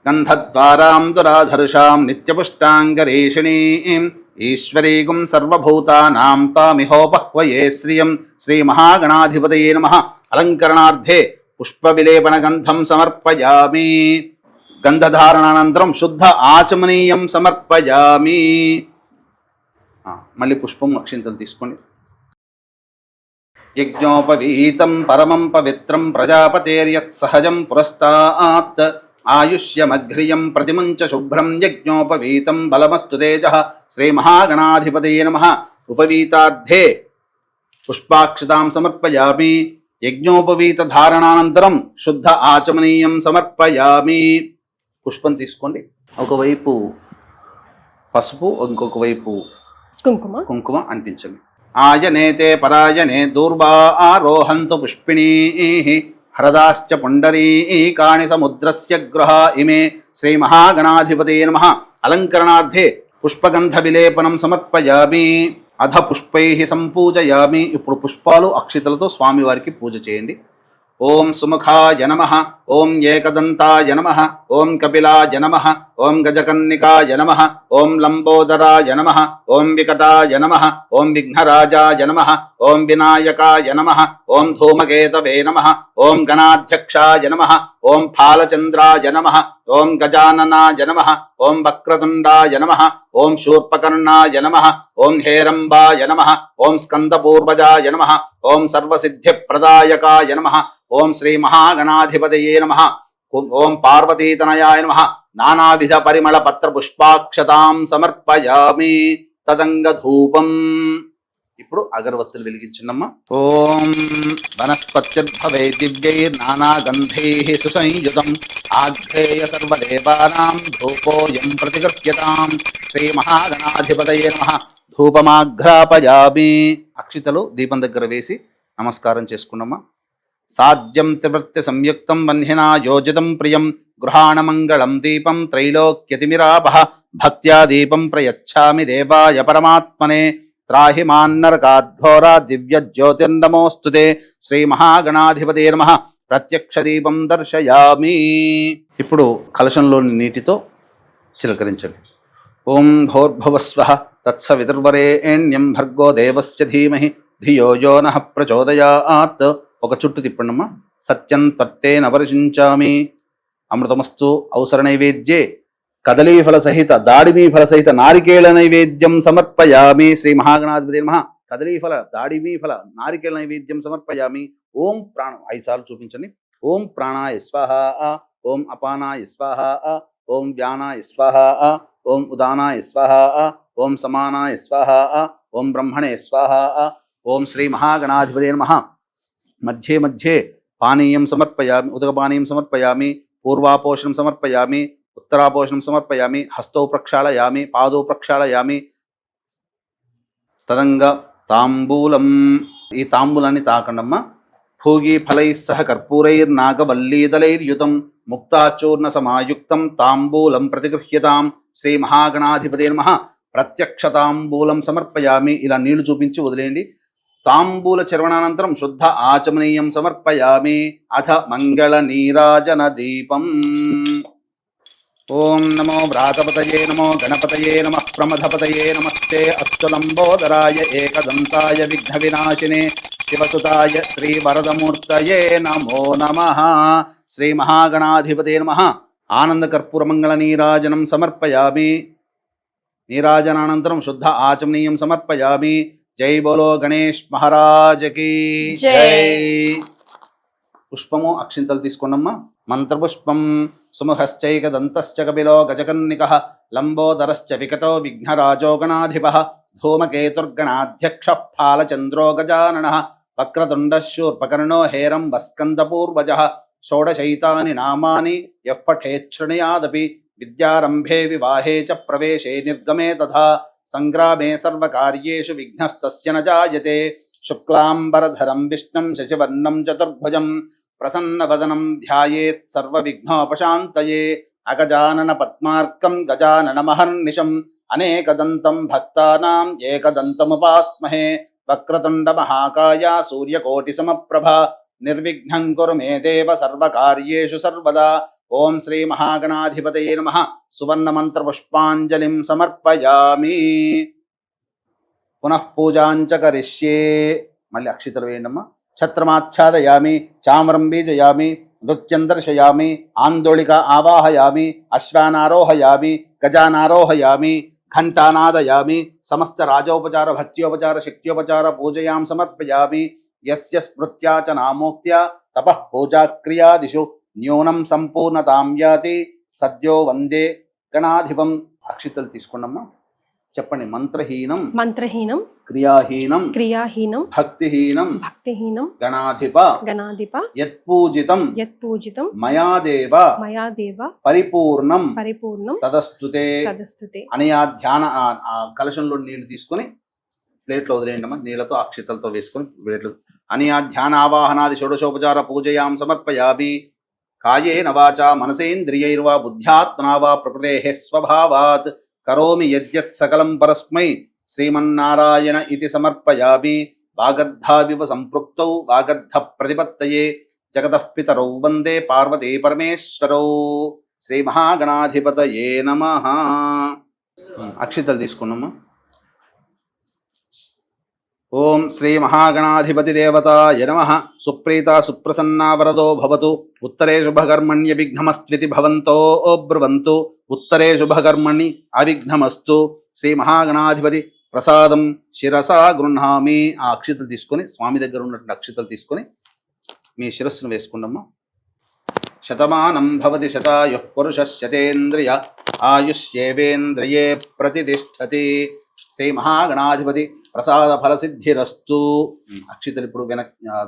గంధద్వారాం దురాధర్షాం నిత్యపుష్టాంగరేషిణీం ఈశ్వరీగుం సర్వభూతానాం తామిహోపహ్వయే శ్రియం. శ్రీ మహాగణాధిపతయే నమః. అలంకరణార్థే పుష్పవిలేపన గంధం సమర్పయామి. గంధధారణానంతరం శుద్ధ ఆచమనీయం సమర్పయామి. మళ్ళీ పుష్పం, అక్షింతలు తీసుకోండి. యజ్ఞోపవీతం పరమం పవిత్రం ప్రజాపతేర్యత్ సహజం పురస్తాత్ ఆయుష్యమఘ్రియం ప్రతిముంచ శుభ్రం యజ్ఞోపవీతం బలమస్తు తేజః. శ్రీ మహాగణాధిపతయే నమః. ఉపవీతార్థే పుష్పాక్షతాం సమర్పయామి. యజ్ఞోపవీత ధారణానంతరం శుద్ధ ఆచమనీయం సమర్పయామి. పుష్పం తీసుకోండి. ఒకవైపు పసుపు, ఇంకొక వైపు కుంకుమ అంటించండి. ఆయనేతే పరాయణే దూర్వా ఆరోహంతు పుష్పిణీః హ్రదాశ్చ పుండరీకాణి సముద్రస్య గృహా ఇమే. శ్రీ మహాగణాధిపతయే నమః. అలంకరణార్థే పుష్పగంధ విలేపనం సమర్పయామి. అధ పుష్పైః సంపూజయామి. ఇప్పుడు పుష్పాలు, అక్షితలతో స్వామివారికి పూజ చేయండి. ఓం సుముఖాయ నమః. ఓం ఏకదంతాయ నమః. ఓం కపిలాయ నమః. ఓం గజకన్నికాయ నమః. ఓం లంబోదరాయ నమః. ఓం వికటాయ నమః. ఓం విఘ్నరాజాయ నమః. ఓం వినాయకాయ నమః. ఓం ధూమకేతవే నమః. ఓం గణాధ్యక్షాయ నమః. ఓం ఫాలచంద్రాయ నమః. ఓం గజాననాయ నమః. ఓం వక్రతుండాయ నమః. ఓం శూర్పకర్ణాయ నమః. ఓం హేరంబాయ నమః. ఓం స్కందపూర్వజాయ నమః. ఓం సర్వసిద్ధిప్రదాయకాయ నమః. ఓం శ్రీ మహాగణాధిపతయే నమః. ఓం పార్వతీతనయాయ నమః. నానావిధ పరిమళ పత్ర పుష్పాక్షతాం సమర్పయామి. తదంగ ధూపం. ఇప్పుడు అగరవత్తులు వెలిగించండమ్మా. ఓం వనస్పత్యుర్భవే దివ్యైర్నానాగంధైః సుసంయుతం ఆఘ్రేయ సర్వదేవానాం ధూపోయం ప్రతిగృహ్యతాం. శ్రీ మహాగణాధిపతయే నమః. ధూపమాఘ్రాపయామి. అక్షితలు దీపం దగ్గర వేసి నమస్కారం చేసుకున్నమ్మా. సాధ్యం త్రివృత్తి సంయుక్తం వన్హినా యోజితం ప్రియం గృహాణమంగళం దీపం త్రైలోక్యతిమిరాపః భక్త్యా దీపం ప్రయచ్ఛామి దేవాయ పరమాత్మనే. త్రాహి మాన్నరకాద్ఘోరా దివ్య జ్యోతిర్నమోస్తుతే. శ్రీ మహాగణాధిపతయే నమః. ప్రత్యక్ష దీపం దర్శయామి. ఇప్పుడు కలశంలోని నీటితో చిలకరించండి. ఓం భోర్భువస్వః తత్సవితుర్వరేణ్యం భర్గో దేవస్య ధీమహి ధియో యో నః ప్రచోదయాత్. ఒక చుట్టు తిప్పండమ్మా. సత్యం త్వత్తేన వర్షించామి. అమృతమస్తు. అవసర నైవేద్యే కదలీఫల సహిత దాడిమీ ఫల సహిత నారికేళ నైవేద్యం సమర్పయామి. శ్రీ మహాగణాధిపతి నమః. కదలీఫల దాడిమీ ఫల నారికేళ నైవేద్యం సమర్పయామి. ఓం ప్రాణం 5 సార్లు చూపించండి. ఓం ప్రాణాయ స్వాహ, ఓం అపానాయ స్వాహ, ఓం వ్యానాయ స్వాహ, ఓం ఉదానాయ స్వాహ, ఓం సమానాయ స్వాహ, ఓం బ్రహ్మణే స్వాహ, ఓం శ్రీ మహాగణాధిపతే నమః. మధ్యే మధ్యే పానీయం సమర్పయామి. ఉదకపానీయం సమర్పయామి. పూర్వాపోషణం సమర్పయామి. ఉత్తరాపోషణం సమర్పయామి. హస్తౌ ప్రక్షాళయామి. పాదౌ ప్రక్షాళయామి. తదంగా తాంబూలం. ఈ తాంబూలాన్ని తాకండమ్మా. భోగి ఫలై సహ కర్పూరైర్నాగవల్లీదలైర్యుతం ముక్తాచూర్ణ సమాయుక్తం తాంబూలం ప్రతిగృహ్యతాం. శ్రీ మహాగణాధిపతే నమః. ప్రత్యక్ష తాంబూలం సమర్పయామి. ఇలా నీళ్లు చూపించి వదిలేయండి. తాంబూల చర్వణానంతరం శుద్ధ ఆచమనీయం సమర్పయామి. అథ మంగళ నీరాజన దీపం. ఓం నమో వ్రాతపతయే నమో గణపతయే నమః ప్రమథపతయే నమస్తే అస్తు లంబోదరాయ ఏకదంతాయ విఘ్న వినాశినే శివసుతాయ శ్రీ వరదమూర్తయే నమో నమః. శ్రీ మహాగణాధిపతే నమః. ఆనంద కర్పూర మంగళ నీరాజనం సమర్పయామి. నీరాజనానంతరం శుద్ధ ఆచమనీయం సమర్పయామి. జై బోలో గణేష్ మహారాజకి జై. పుష్పము అక్షింతలు తీసుకోండమ్మా. మంత్రపుష్పం. సుముఖశ్చైకదంతశ్చ కపిలో గజకన్నికః లంబోదరశ్చ వికటో విఘ్నరాజో గణాధిపః ధూమకేతుర్గణాధ్యక్షః ఫాలచంద్రో గజాననః వక్రతుండః శూర్పకర్ణో హేరంబస్కందపూర్వజः షోడశైతాని నామాని యః పఠేత్ శృణుయాదపి విద్యారంభే వివాహే చ ప్రవేశే నిర్గమే తథా సంగ్రామే సర్వకార్యేషు విఘ్నస్తస్య న జాయతే. శుక్లాంబరధరం విష్ణుం శశివర్ణం చతుర్భుజం ప్రసన్నవదనం ధ్యాయేత్ సర్వవిఘ్నోపశాంతయే. అగజానన పద్మార్కం గజాననమహర్నిశం అనేకదంతం భక్తానాం ఏకదంతముపాస్మహే. వక్రతుండ మహాకాయ సూర్యకోటి సమప్రభ నిర్విఘ్నం కురు మే దేవ సర్వకార్యేషు సర్వదా. ఓం శ్రీ మహాగణాధిపతయే నమః. సువర్ణ మంత్ర పుష్పాంజలిం సమర్పయామి. పునః పూజాంచ కరిష్యే. మళ్ళీ అక్షితలు వేయండమ్మా. ఛత్రమాచ్ఛాదయామి. చామరం బీజయామి. నృత్యం దర్శయామి. ఆందోళిక ఆవాహయామి. అశ్వానారోహయామి. గజానారోహయామి. ఘంటానాదయామి. సమస్త రాజోపచార భక్త్యోపచార శక్త్యోపచార పూజయాం సమర్పయామి. యస్య స్మృత్యా చ నామోక్త్యా తపః పూజాక్రియాదిషు న్యూనం సంపూర్ణతాం యాతి సద్యో వందే గణాధిపం. అక్షితలు తీసుకోండమ్మా. చెప్పండి. మంత్రహీనం మంత్రహీనం క్రియాహీనం క్రియాహీనం భక్తిహీనం భక్తిహీనం గణాధిప గణాధిప యత్పూజితం యత్పూజితం మయా దేవ మయా దేవ పరిపూర్ణం పరిపూర్ణం తదస్తుతే. తదస్తుతే. అని ఆ ధ్యాన ఆ కలశంలో నీళ్లు తీసుకొని ప్లేట్లో వదిలేయండమ్మా. నీళ్లతో అక్షితలతో వేసుకొని ప్లేట్లు అని ఆ ధ్యాన ఆవాహనాది షోడశోపచార పూజయాం సమర్పయామి. కాయేన వాచా మనసేంద్రియైర్వా బుద్ధ్యాత్మనా వా ప్రకృతేః స్వభావాత్ కరోమి యద్యత్ సకలం పరస్మై శ్రీమన్నారాయణ ఇతి సమర్పయామి. వాగర్ధావివ సంపృక్తౌ వాగర్ధ ప్రతిపత్తయే జగతః పితరౌ వందే పార్వతీ పరమేశ్వరౌ. శ్రీ మహాగణాధిపతయే నమః. అక్షితలు తీసుకున్నామా. ఓం శ్రీ మహాగణాధిపతి దేవతాయ నమః. సుప్రీత సుప్రసన్నా వరదో భవతు. ఉత్తరే శుభకర్మణ్య విఘ్నమస్త్వితి భవంతో బ్రువంతు. ఉత్తరే శుభకర్మణి అవిఘ్నమస్తు. శ్రీ మహాగణాధిపతి ప్రసాదం శిరసా గృహామి. ఆ అక్షితలు తీసుకొని స్వామి దగ్గర ఉన్నటువంటి అక్షితలు తీసుకొని మీ శిరస్సును వేసుకున్నాము. శతమానం భవతి శతాయుః పురుషः శతేంద్రియ ఆయుష్యేవేంద్రియే ప్రతిష్టతి. శ్రీ మహాగణాధిపతి ప్రసాద ఫలసిద్ధిరస్తు. అక్షితలు ఇప్పుడు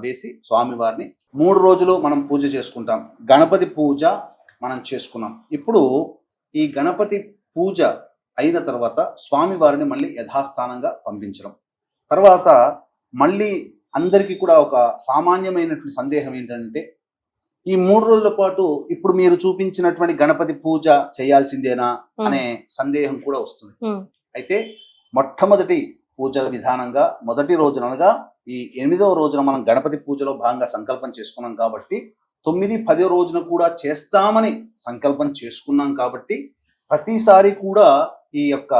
వేసి స్వామివారిని 3 రోజులు మనం పూజ చేసుకుంటాం. గణపతి పూజ మనం చేసుకున్నాం. ఇప్పుడు ఈ గణపతి పూజ అయిన తర్వాత స్వామివారిని మళ్ళీ యథాస్థానంగా పంపించడం. తర్వాత మళ్ళీ అందరికీ కూడా ఒక సామాన్యమైనటువంటి సందేహం ఏంటంటే, ఈ 3 రోజుల పాటు ఇప్పుడు మీరు చూపించినటువంటి గణపతి పూజ చేయాల్సిందేనా అనే సందేహం కూడా వస్తుంది. అయితే మొట్టమొదటి పూజల విధానంగా మొదటి రోజున అనగా ఈ 8వ రోజున మనం గణపతి పూజలో భాగంగా సంకల్పం చేసుకున్నాం కాబట్టి 9, 10 రోజున కూడా చేస్తామని సంకల్పం చేసుకున్నాం కాబట్టి ప్రతిసారి కూడా ఈ యొక్క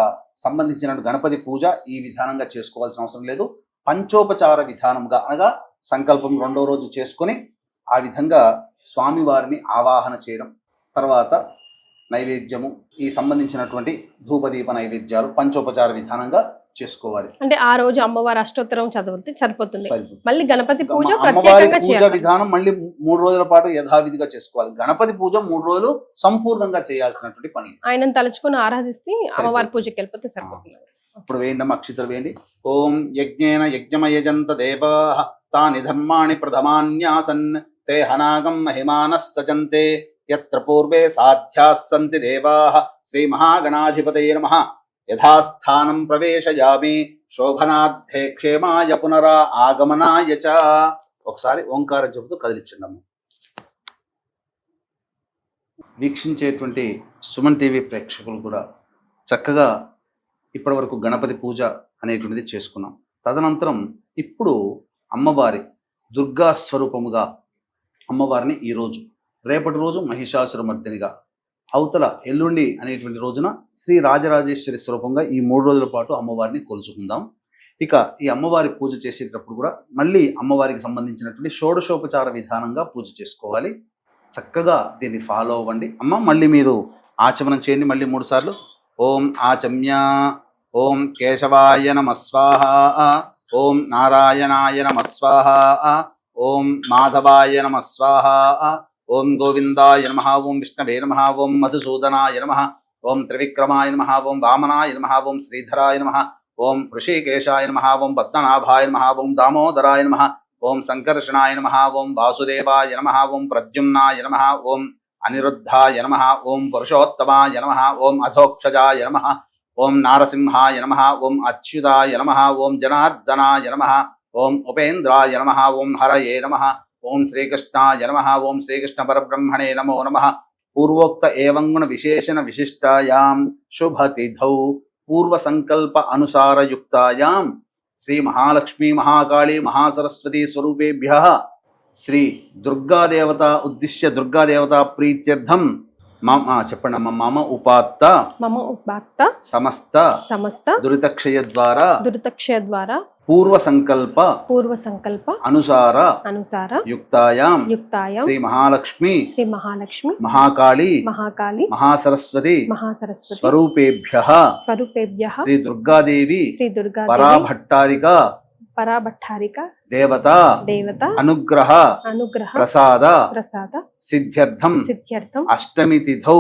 సంబంధించిన గణపతి పూజ ఈ విధానంగా చేసుకోవాల్సిన అవసరం లేదు. పంచోపచార విధానంగా అనగా సంకల్పం 2వ రోజు చేసుకొని ఆ విధంగా స్వామివారిని ఆవాహన చేయడం, తర్వాత నైవేద్యము ఈ సంబంధించినటువంటి ధూపదీప నైవేద్యాలు పంచోపచార విధానంగా చేసుకోవాలి. అంటే ఆ రోజు అమ్మవారి అష్టోత్తరం చదివితే సరిపోతుంది. సరిపోతుంది. మళ్ళీ గణపతి పూజ అమ్మవారి ప్రత్యేకంగా పూజ చేయాలి. విధానం మళ్ళీ 3 రోజుల పాటు యథావిధిగా చేసుకోవాలి. గణపతి పూజ 3 రోజులు సంపూర్ణంగా చేయాల్సినటువంటి పని. ఆయనను తలుచుకుని ఆరాధిస్తే అమ్మవారి పూజకి వెళ్ళిపోతే సరిపోతుంది. ఇప్పుడు వేయండి, అక్షితలు వేయండి. ఓం యజ్ఞేన యజ్ఞమయజంత దేవాః తాని ధర్మాణి ప్రథమాన్యాసన్ తే హనాగం మహిమానః సజంతే యత్ర పూర్వే సాధ్యాః సంతి దేవాః శ్రీ మహాగణాధిపతయే నమః. యథాస్థానం ప్రవేశయామి శోభనార్థే క్షేమాయ పునరా ఆగమనాయ చ. ఒకసారి ఓంకారం చెబుతూ కదిలించండి. వీక్షించేటువంటి సుమన్ టీవీ ప్రేక్షకులు కూడా చక్కగా ఇప్పటి వరకు గణపతి పూజ అనేటువంటిది చేసుకున్నాం. తదనంతరం ఇప్పుడు అమ్మవారి దుర్గా స్వరూపముగా అమ్మవారిని ఈరోజు, రేపటి రోజు మహిషాసురమర్దినిగా, అవతల ఎల్లుండి అనేటువంటి రోజున శ్రీ రాజరాజేశ్వరి స్వరూపంగా ఈ 3 రోజుల పాటు అమ్మవారిని కొలుచుకుందాం. ఇక ఈ అమ్మవారి పూజ చేసేటప్పుడు కూడా మళ్ళీ అమ్మవారికి సంబంధించినటువంటి షోడశోపచార విధానంగా పూజ చేసుకోవాలి. చక్కగా దీన్ని ఫాలో అవ్వండి. అమ్మ మళ్ళీ మీరు ఆచమనం చేయండి మళ్ళీ 3 సార్లు. ఓం ఆచమ్య, ఓం కేశవాయ నమః స్వాహ, ఓం నారాయణాయ నమః స్వాహ, ఓం మాధవాయ నమః స్వాహ, ఓం గోవిందాయ నమః, ఓం విష్ణవే నమః, ఓం మధుసూదనాయ నమః, ఓం త్రివిక్రమాయ నమః, ఓం వామనాయ నమః, ఓం శ్రీధరాయ నమః, ఓం ఋషికేశాయ నమః, ఓం పద్మనాభాయ నమః, ఓం దామోదరాయ నమః, ఓం సంకర్షణాయ నమః, ఓం వాసుదేవాయ నమః, ఓం ప్రద్యుమ్నాయ నమః, ఓం అనిరుద్ధాయ నమః, ఓం పురుషోత్తమాయ నమః, ఓం అధోక్షజాయ నమః, ఓం నారసింహాయ నమః, ఓం అచ్యుతాయ నమః, ఓం జనార్దనాయ నమః, ఓం ఉపేంద్రాయ నమః, ఓం హరయే నమః, ఓం శ్రీకృష్ణాయ నమః, ఓం శ్రీకృష్ణ పరబ్రహ్మణే నమో నమః. పూర్వోక్త ఏవం గుణ విశేషణ విశిష్టాయాం శుభతిథౌ పూర్వ సంకల్ప అనుసారయుక్తాయాం శ్రీ మహాలక్ష్మీ మహాకాళీ మహాసరస్వతి స్వరూపేభ్యః శ్రీ దుర్గాదేవత ఉద్దిశ్య దుర్గాదేవత ప్రీత్యర్థం చెప్పండి అమ్మ. మమ ఉపాత్త సమస్త దురితక్షయ ద్వారా పూర్వ సంకల్ప అనుసార యుక్తాయాం శ్రీ మహాలక్ష్మి మహాకాళీ మహాసరస్వతి స్వరూపేభ్యః శ్రీ దుర్గాదేవి పరాభట్టారిక దేవత అనుగ్రహ ప్రసాద సిద్ధ్యర్థం అష్టమి తిథౌ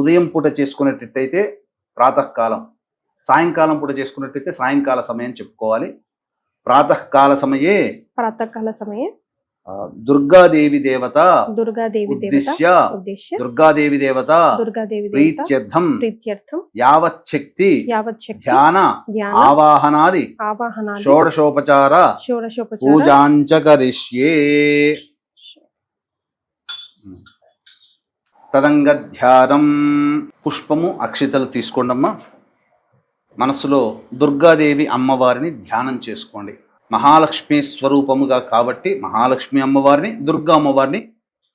ఉదయం పూట చేసుకునేటట్టయితే ప్రాతకాలం, సాయంకాలం పూట చేసుకున్నట్టయితే సాయంకాల సమయం చెప్పుకోవాలి. ప్రాతకాల సమయే దుర్గాదేవి దేవత ఉద్దిశ్య దుర్గాదేవి దేవత ప్రీత్యర్థం యావచ్చక్తి ధ్యాన ఆవాహనాది షోడశోపచార పూజాంచ కరిష్యే. తదంగధ్యానం పుష్పము అక్షితలు తీసుకోండమ్మా. మనసులో దుర్గాదేవి అమ్మవారిని ధ్యానం చేసుకోండి. మహాలక్ష్మి స్వరూపముగా కాబట్టి మహాలక్ష్మి అమ్మవారిని, దుర్గా అమ్మవారిని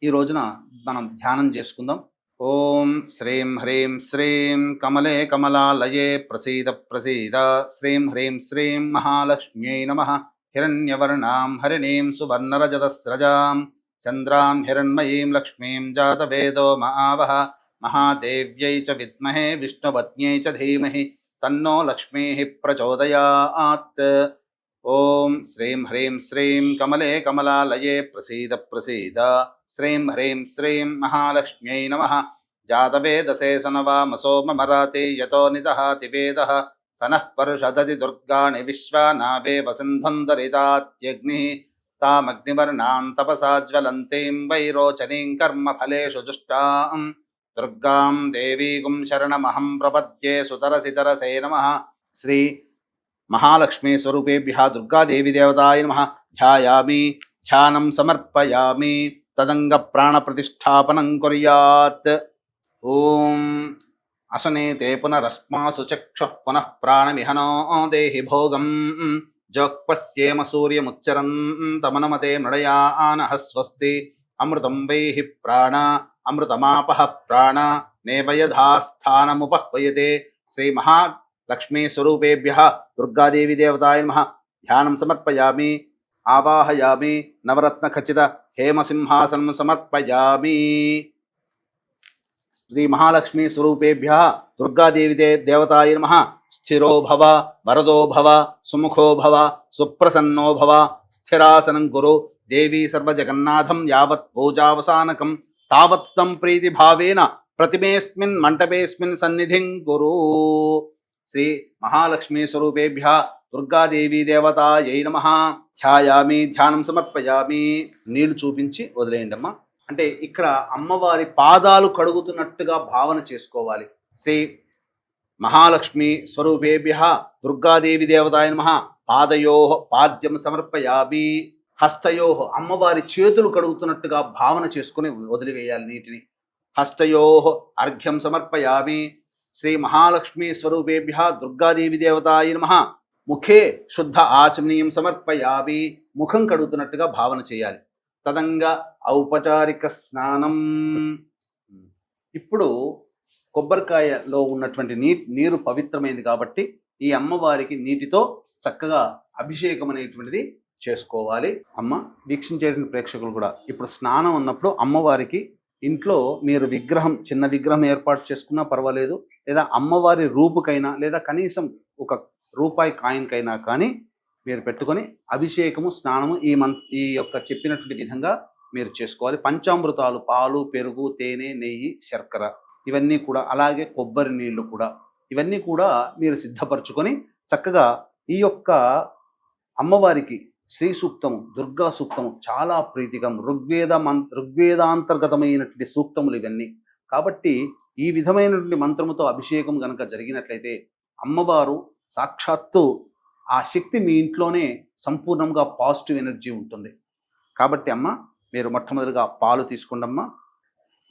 ఈ రోజున మనం ధ్యానం చేసుకుందాం. ఓం శ్రీం హ్రీం శ్రీం కమలే కమలాలయే ప్రసీద శ్రీం హ్రీం శ్రీం మహాలక్ష్మ్యై నమః. హిరణ్యవర్ణాం హరిణీం సువర్ణరజతస్రజాం చంద్రాం హిరణ్మయీం లక్ష్మీం జాతవేదో మహావహ. మహాదేవ్యై చ విద్మహే విష్ణుపత్న్యై చ ధీమహి తన్నో లక్ష్మీః ప్రచోదయాత్. ఓం శ్రీం హ్రీం శ్రీం కమలే కమలాలయే ప్రసీద శ్రీం హ్రీం శ్రీం మహాలక్ష్మ్యై నమః. జాతవేదసే సనవామసో మమరాతే యతో నిదహాతి వేదః సనః పరుషదతి దుర్గాణి విశ్వానావేవ సింధుందరితాత్యగ్నిః తామగ్నివర్ణాం తపసా జ్వలంతీం వైరోచనీం కర్మఫలేషు జుష్టాం దుర్గాం దేవీగుం శరణమహం ప్రపద్యే సుతరసితరసే నమః. శ్రీ మహాలక్ష్మీ స్వరూపేభ్యః దుర్గాదేవి దేవతాయ నమః. ధ్యాయామి, ధ్యానం సమర్పయామి. తదంగ ప్రాణ ప్రతిష్టాపనం కుర్యాత్. ఓం అసనే తే పునరస్మాసు చక్షుః పునః ప్రాణమిహనో దేహి భోగం జోక్పస్యేమ సూర్యముచ్చరంతమనమతే మృడయానః స్వస్తి. అమృతం వైహి ప్రాణ అమృతమాపః ప్రాణ నేవయధాస్థానముపహ్వయతే. శ్రీ మహాలక్ష్మీ స్వరూపేభ్యః దుర్గాదేవి దేవతాయ నమః. ధ్యానం సమర్పయామి. ఆవాహయామి నవరత్న ఖచ్చిత హేమసింహాసనం సమర్పయామి. శ్రీ మహాలక్ష్మీ స్వరూపేభ్య దుర్గాదేవి దేవతాయ నమః. స్థిరో భవ వరదో భవ సుముఖో భవ సుప్రసన్నో భవ స్థిరాసనం కురు. దేవీ సర్వజగన్నాథం యావత్ పూజావసానకం తావత్తం ప్రీతిభావేన ప్రతిమేస్మిన్ మంటపేస్మిన్ సన్నిధిం కురు. శ్రీ మహాలక్ష్మీ స్వరూపేభ్య దుర్గాదేవీ దేవతాయై నమః. ధ్యాయామి ధ్యానం సమర్పయామి. నీళ్లు చూపించి వదిలేయండి అమ్మా. అంటే ఇక్కడ అమ్మవారి పాదాలు కడుగుతున్నట్టుగా భావన చేసుకోవాలి. శ్రీ మహాలక్ష్మి స్వరూపేభ్య దుర్గాదేవి దేవతాయ నమః. పాదయో పాద్యం సమర్పయామి. హస్తయో అమ్మవారి చేతులు కడుగుతున్నట్టుగా భావన చేసుకుని వదిలివేయాలి నీటిని. హస్తయో అర్ఘ్యం సమర్పయామి. శ్రీ మహాలక్ష్మి స్వరూపేభ్య దుర్గాదేవి దేవతాయ నమః. ముఖే శుద్ధ ఆచమనీయం సమర్పయామి. ముఖం కడుగుతున్నట్టుగా భావన చేయాలి. తదంగా ఔపచారిక స్నానం. ఇప్పుడు కొబ్బరికాయలో ఉన్నటువంటి నీరు పవిత్రమైనది కాబట్టి ఈ అమ్మవారికి నీటితో చక్కగా అభిషేకం అనేటువంటిది చేసుకోవాలి. అమ్మ వీక్షించేటువంటి ప్రేక్షకులు కూడా ఇప్పుడు స్నానం ఉన్నప్పుడు అమ్మవారికి ఇంట్లో మీరు విగ్రహం, చిన్న విగ్రహం ఏర్పాటు చేసుకున్నా పర్వాలేదు, లేదా అమ్మవారి రూపుకైనా లేదా కనీసం ఒక రూపాయి కాయిన్కైనా కానీ మీరు పెట్టుకొని అభిషేకము స్నానము ఈ యొక్క చెప్పినటువంటి విధంగా మీరు చేసుకోవాలి. పంచామృతాలు పాలు, పెరుగు, తేనె, నెయ్యి, శర్కర ఇవన్నీ కూడా, అలాగే కొబ్బరి నీళ్లు కూడా, ఇవన్నీ కూడా మీరు సిద్ధపరచుకొని చక్కగా ఈ యొక్క అమ్మవారికి శ్రీ సూక్తము, దుర్గా సూక్తము చాలా ప్రీతికం, ఋగ్వేదాంతర్గతమైనటువంటి సూక్తములు ఇవన్నీ. కాబట్టి ఈ విధమైనటువంటి మంత్రముతో అభిషేకం కనుక జరిగినట్లయితే అమ్మవారు సాక్షాత్తు ఆ శక్తి మీ ఇంట్లోనే సంపూర్ణంగా పాజిటివ్ ఎనర్జీ ఉంటుంది. కాబట్టి అమ్మ మీరు మొట్టమొదటిగా పాలు తీసుకోండమ్మా.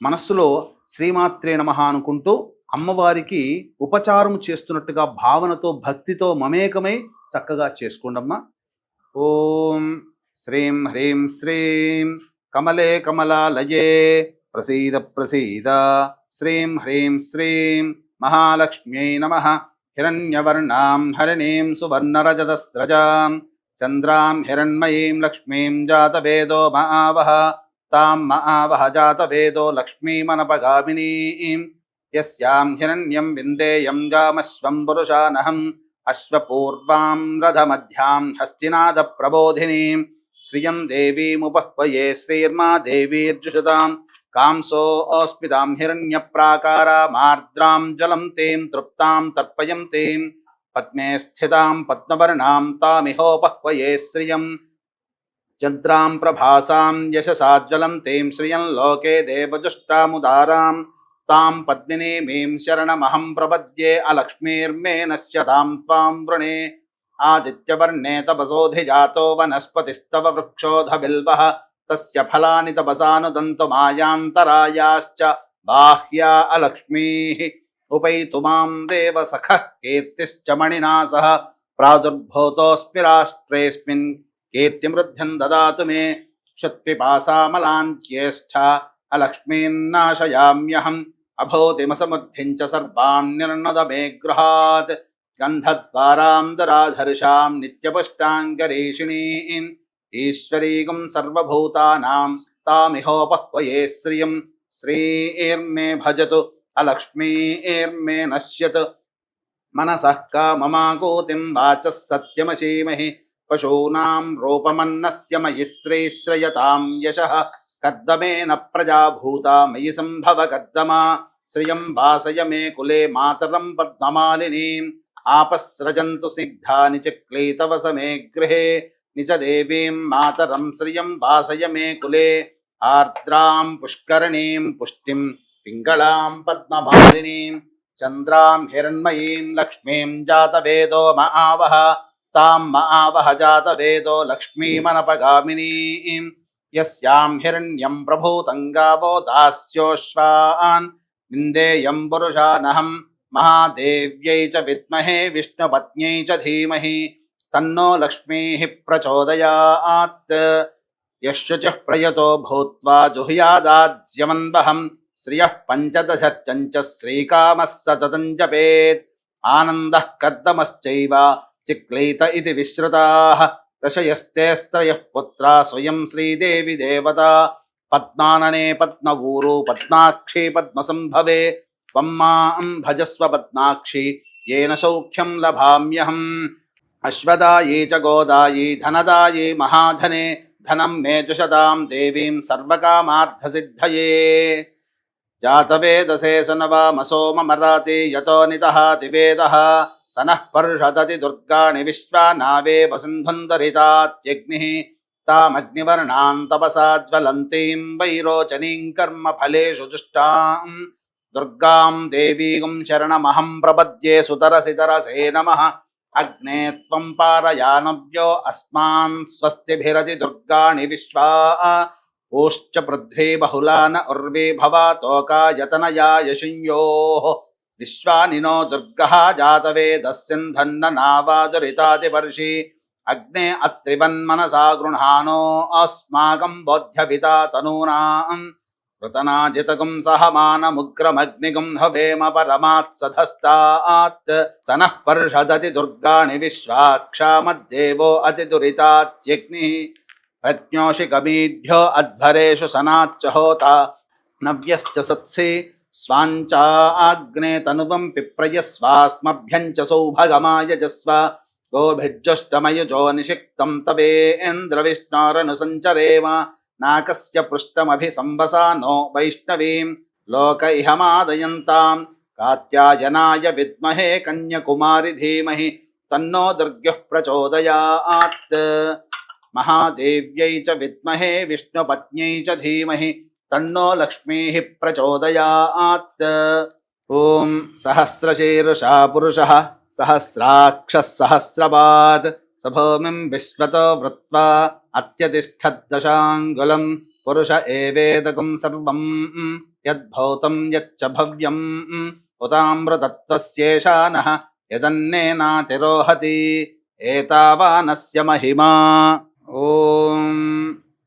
మనస్సులో శ్రీమాత్రే నమః అనుకుంటూ అమ్మవారికి ఉపచారం చేస్తున్నట్టుగా భావనతో భక్తితో మమేకమై చక్కగా చేసుకోండమ్మా. ఓం శ్రీం హ్రీం శ్రీం కమలే కమలాలయే ప్రసీద ప్రసీద శ్రీం హ్రీం శ్రీం మహాలక్ష్మ్యై నమః. హిరణ్యవర్ణాం హరిణీం సువర్ణరజతస్రజాం చంద్రాం హిరణ్మయీం లక్ష్మీం జాతవేదో మహావహ. తాం మహావహ జాతవేదో లక్ష్మీమనపగామినీం. యస్యాం హిరణ్యం విందేయం గామశ్వం పురుషానహం. అశ్వపూర్వాం రథమధ్యాం హస్తినాద ప్రబోధినీం. శ్రియం దేవీముపహ్వయే శ్రీర్మా దేవీర్జుషతాం. కాంసో ఓస్మితాం హిరణ్యప్రాకారామార్ద్రాం జలం తేం తృప్తాం తర్పయం తేం. పద్మే స్థితాం పద్మవర్ణాం తామిహోపహ్వయే శ్రియం. చంద్రాం ప్రభాసాం యశసాజ్వలం తేం శ్రియం లోకే దేవజుష్టాముదారాం. తాం పద్మినీమీం శరణమహం ప్రపద్యే అలక్ష్మీర్మే నశ్యతాం త్వాం వృణే. ఆదిత్యవర్ణే తపసోధిజాతో వనస్పతిస్తవ వృక్షోధ బిల్వః. తస్య ఫలాని తపసానుదంతు మాయాంతరాయాశ్చ బాహ్యా అలక్ష్మీః. ఉపైతు మాం దేవ సఖః కీర్తిశ్చ మణినా సహ. ప్రాదుర్భూతోऽస్మి రాష్ట్రేऽస్మిన్ కీర్తిమృద్ధ్యం దదాతు మే. క్షత్పిపాసామలాంత్యేష్ఠ అలక్ష్మీన్నాశయామ్యహం. అభూతిమసముద్ధిం చ సర్వాన్ నిర్ణద మే గృహాత్. గంధద్వారాం దరాధర్షాం నిత్యపుష్టాంగరీషిణీం. ఈశ్వరీగం సర్వభూతానాం తామిహోపహ్వయే శ్రియం. శ్రీర్మే భజతు అలక్ష్మీర్మే నశ్యత్. మనసః కామమాకూతిం వాచः సత్యమశీమహి. పశూనాం రూపమన్నస్య మయి శ్రీశ్రయతాం యశః. కర్దమేన ప్రజాభూతా మయి సంభవ కర్దమా. శ్రియం వాసయ మే కులే మాతరం పద్మమాలినీం. ఆపస్రజంతు స్నిగ్ధాని చ క్లీతవస మే గృహే. నిజ దేవీం మాతరం శ్రియం వాసయ మే కులే. ఆర్ద్రాం పుష్కరణీం పుష్టిం పింగళాం పద్మమాలినీం. చంద్రాం హిరణ్మయీం లక్ష్మీం జాతవేదో మహావహ. తాం మహావహ జాతవేదో లక్ష్మీమనపగామినీం. యస్యాం హిరణ్యం ప్రభూతం గావో దాస్యోశ్వాన్. విందేయం పురుషానహం. మహాదేవ్యై చ విద్మహే విష్ణుపత్న్యై చ ధీమహి. తన్నో లక్ష్మీః ప్రచోదయాత్. యశ్శుచిః ప్రయతో భూత్వా జుహ్యాదాజ్యమన్వహం. శ్రియః పంచదశర్చంచ శ్రీకామः సతతం జపేత్. ఆనందః కర్దమశ్చైవ చిక్లీత ఇతి విశ్రుతాః. ఋషయస్తేస్త్రయః పుత్రా స్వయం శ్రీదేవి దేవతా పద్మాననే పద్మవూరు పద్మాక్షి పద్మసంభవే త్వం మాం భజస్వ పద్మాక్షి येन सौख्यं लभाम्यहम् अश्वदायी च गोदायी धनदायी महाधने धनं मे च शतां देवीं सर्वकामार्थसिद्धये जातवेदसे सनवामसो ममराति यतो नितः तिवेदः सनः पर्षदति दुर्गाणि विश्वा नावे वसन्धुन्दरितात्यग्निः तामग्निवर्णां तपसा ज्वलन्तीं वैरोचनीं कर्मफलेषु जुष्टां दुर्गां देवीं शरणमहं प्रपद्ये सुतरसितरसे नमः अग्ने त्वं पारयानव्यो अस्मान् स्वस्तिभिरति दुर्गाणि विश्वा ओश्च पृथ्वी बहुलान उर्वी भवातोकायतनया यशुंयोः विश्वानिनो दुर्गः जातवेदस्यन्धन्न नावादुरितातिवर्षि अग्ने अत्रिवन्मनसा गृह्णानो अस्माकं बोध्यविता तनूनां ऋतनाजितकं सहमानमुग्रमग्निगं हवेम परमात्सधस्तात् सनः पर्षदति दुर्गाणि विश्वाक्षामद्देवो अतिदुरितात्यग्निः प्रज्ञोषिकमीढ्यो अध्वरेषु सनाच्च होता नव्यश्च सत्सि स्वाञ्चाग्ने तनुवं पिप्रयस्वास्मभ्यञ्च सौभगमायजस्व गोभिर्जुष्टमयुजो निषिक्तं तवेन्द्रविष्णोरनुसञ्चरेम नाकस्य पृष्ठमभिसंवसा नो वैष्णवीं लोक इहमादयन्तां कात्यायनाय विद्महे कन्याकुमारि धीमहि तन्नो दुर्गः प्रचोदयात् महादेव्यै च विद्महे विष्णुपत्न्यै च धीमहि तन्नो लक्ष्मीः प्रचोदयात् ॐ सहस्रशीर्षा पुरुषः सहस्राक्षः सहस्रपात् सभूमिं विश्वतो वृत्वा अत्यतिष्ठद्दशाङ्गुलं पुरुष एवेदकं सर्वं यद्भूतं यच्च भव्यम् उतामृतत्वस्येषानः यदन्नेनातिरोहति एतावानस्य महिमा ॐ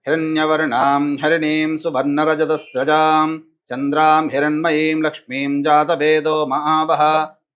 हिरण्यवर्णां हरिणीं सुवर्णरजतस्रजां चन्द्रां हिरण्मयीं लक्ष्मीं जातवेदो महावः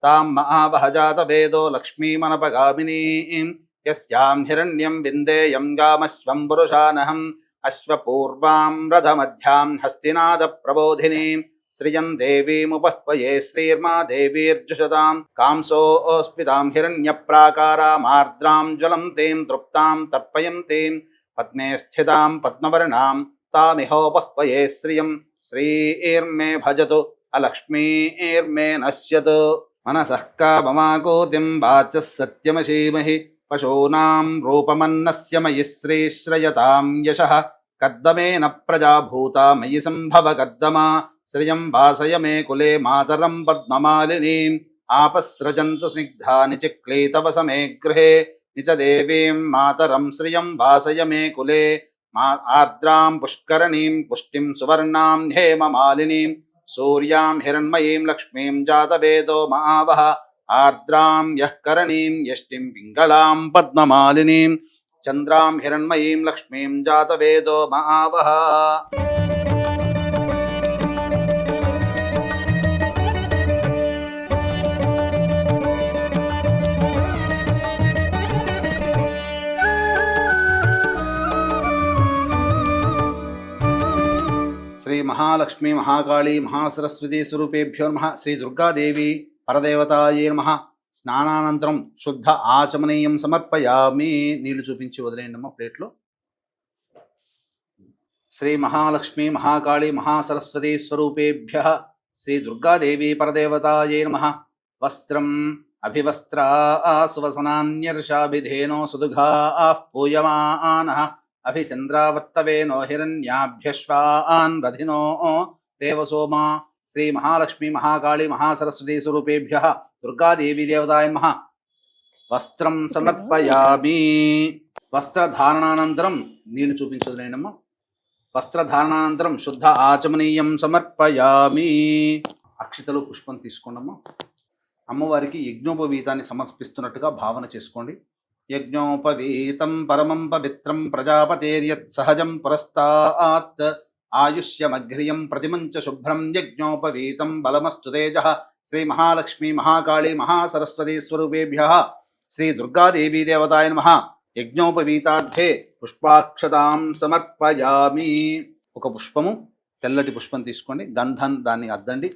तां महावः जातवेदो लक्ष्मीमनपगामिनीं यस्यां हिरण्यं विन्देयं गामश्वं पुरुषानहम् अश्वपूर्वां रथमध्यां हस्तिनादप्रबोधिनीं श्रियं देवीमुपह्वये श्रीर्मा देवीर्जुषतां कांसोऽस्मितां हिरण्यप्राकारामार्द्रां ज्वलन्तीं तृप्तां तर्पयन्तीं पद्मे स्थितां पद्मवर्णां तामिहोपह्वये श्रियं श्रीर्मे भजतु अलक्ष्मीर्मे नश्यतु मनसः काममाकोतिं वाचः सत्यमशीमहि पशूनां रूपमन्नस्य मयि श्रीश्रयतां यशः कद्दमेन प्रजा भूता मयि सम्भव कद्दमा श्रियं वासय मे कुले मातरं पद्ममालिनीम् आपस्रजन्तु स्निग्धानि चिक्लीतव समे गृहे निच देवीं मातरं श्रियं वासय मे कुले आर्द्रां पुष्करणीं पुष्टिं सुवर्णां हेममालिनीं सूर्यां हिरण्मयीं लक्ष्मीं जातवेदो महावः आर्द्रां यः करणीं यष्टिं पिङ्गलां पद्ममालिनीं चन्द्रां हिरण्मयीं लक्ष्मीं जातवेदो महावः श्री महालक्ष्मी महाकाली महासरस्वती स्वरूपेभ्यो नमः श्री दुर्गादेवी परदेवतायै नमः స్నానానంతరం శుద్ధ ఆచమనీయం సమర్పయామి నీళ్లు చూపించి వదిలేయండమ్మ ప్లేట్లో శ్రీ మహాలక్ష్మి మహాకాళి మహాసరస్వతి స్వరూపేభ్యః శ్రీ దుర్గాదేవి పరదేవతాయై నమః వస్త్రం అభివస్త్రా సువసనాన్యర్షాభిధేనో సుదుఘాః పూయమానః అభిచంద్రావర్తవేనో హిరణ్యాభ్యశ్వాన్ రథినో దేవసోమా శ్రీ మహాలక్ష్మి మహాకాళి మహాసరస్వతి స్వరూపేభ్యః దుర్గాదేవి దేవతాయ నమః వస్త్రం సమర్పయామి వస్త్రధారణానంతరం నీళ్లు చూపించదులేనమ్మ వస్త్రధారణానంతరం శుద్ధ ఆచమనీయం సమర్పయామి అక్షితలు పుష్పం తీసుకోండమ్మా అమ్మవారికి యజ్ఞోపవీతాన్ని సమర్పిస్తున్నట్టుగా భావన చేసుకోండి యజ్ఞోపవీతం పరమం పవిత్రం ప్రజాపతేర్యత్ సహజం పురస్తాత్ ఆయుష్యమఘ్రియం ప్రతిమంచ శుభ్రం యజ్ఞోపవీతం బలమస్తు తేజః శ్రీ మహాలక్ష్మి మహాకాళి మహాసరస్వతి స్వరూపేభ్యః శ్రీ దుర్గాదేవీ దేవతాయ నమః యజ్ఞోపవీతార్థే పుష్పాక్షతాం సమర్పయామి. ఒక పుష్పము, తెల్లటి పుష్పం తీసుకోండి, గంధం దాన్ని అద్దండి.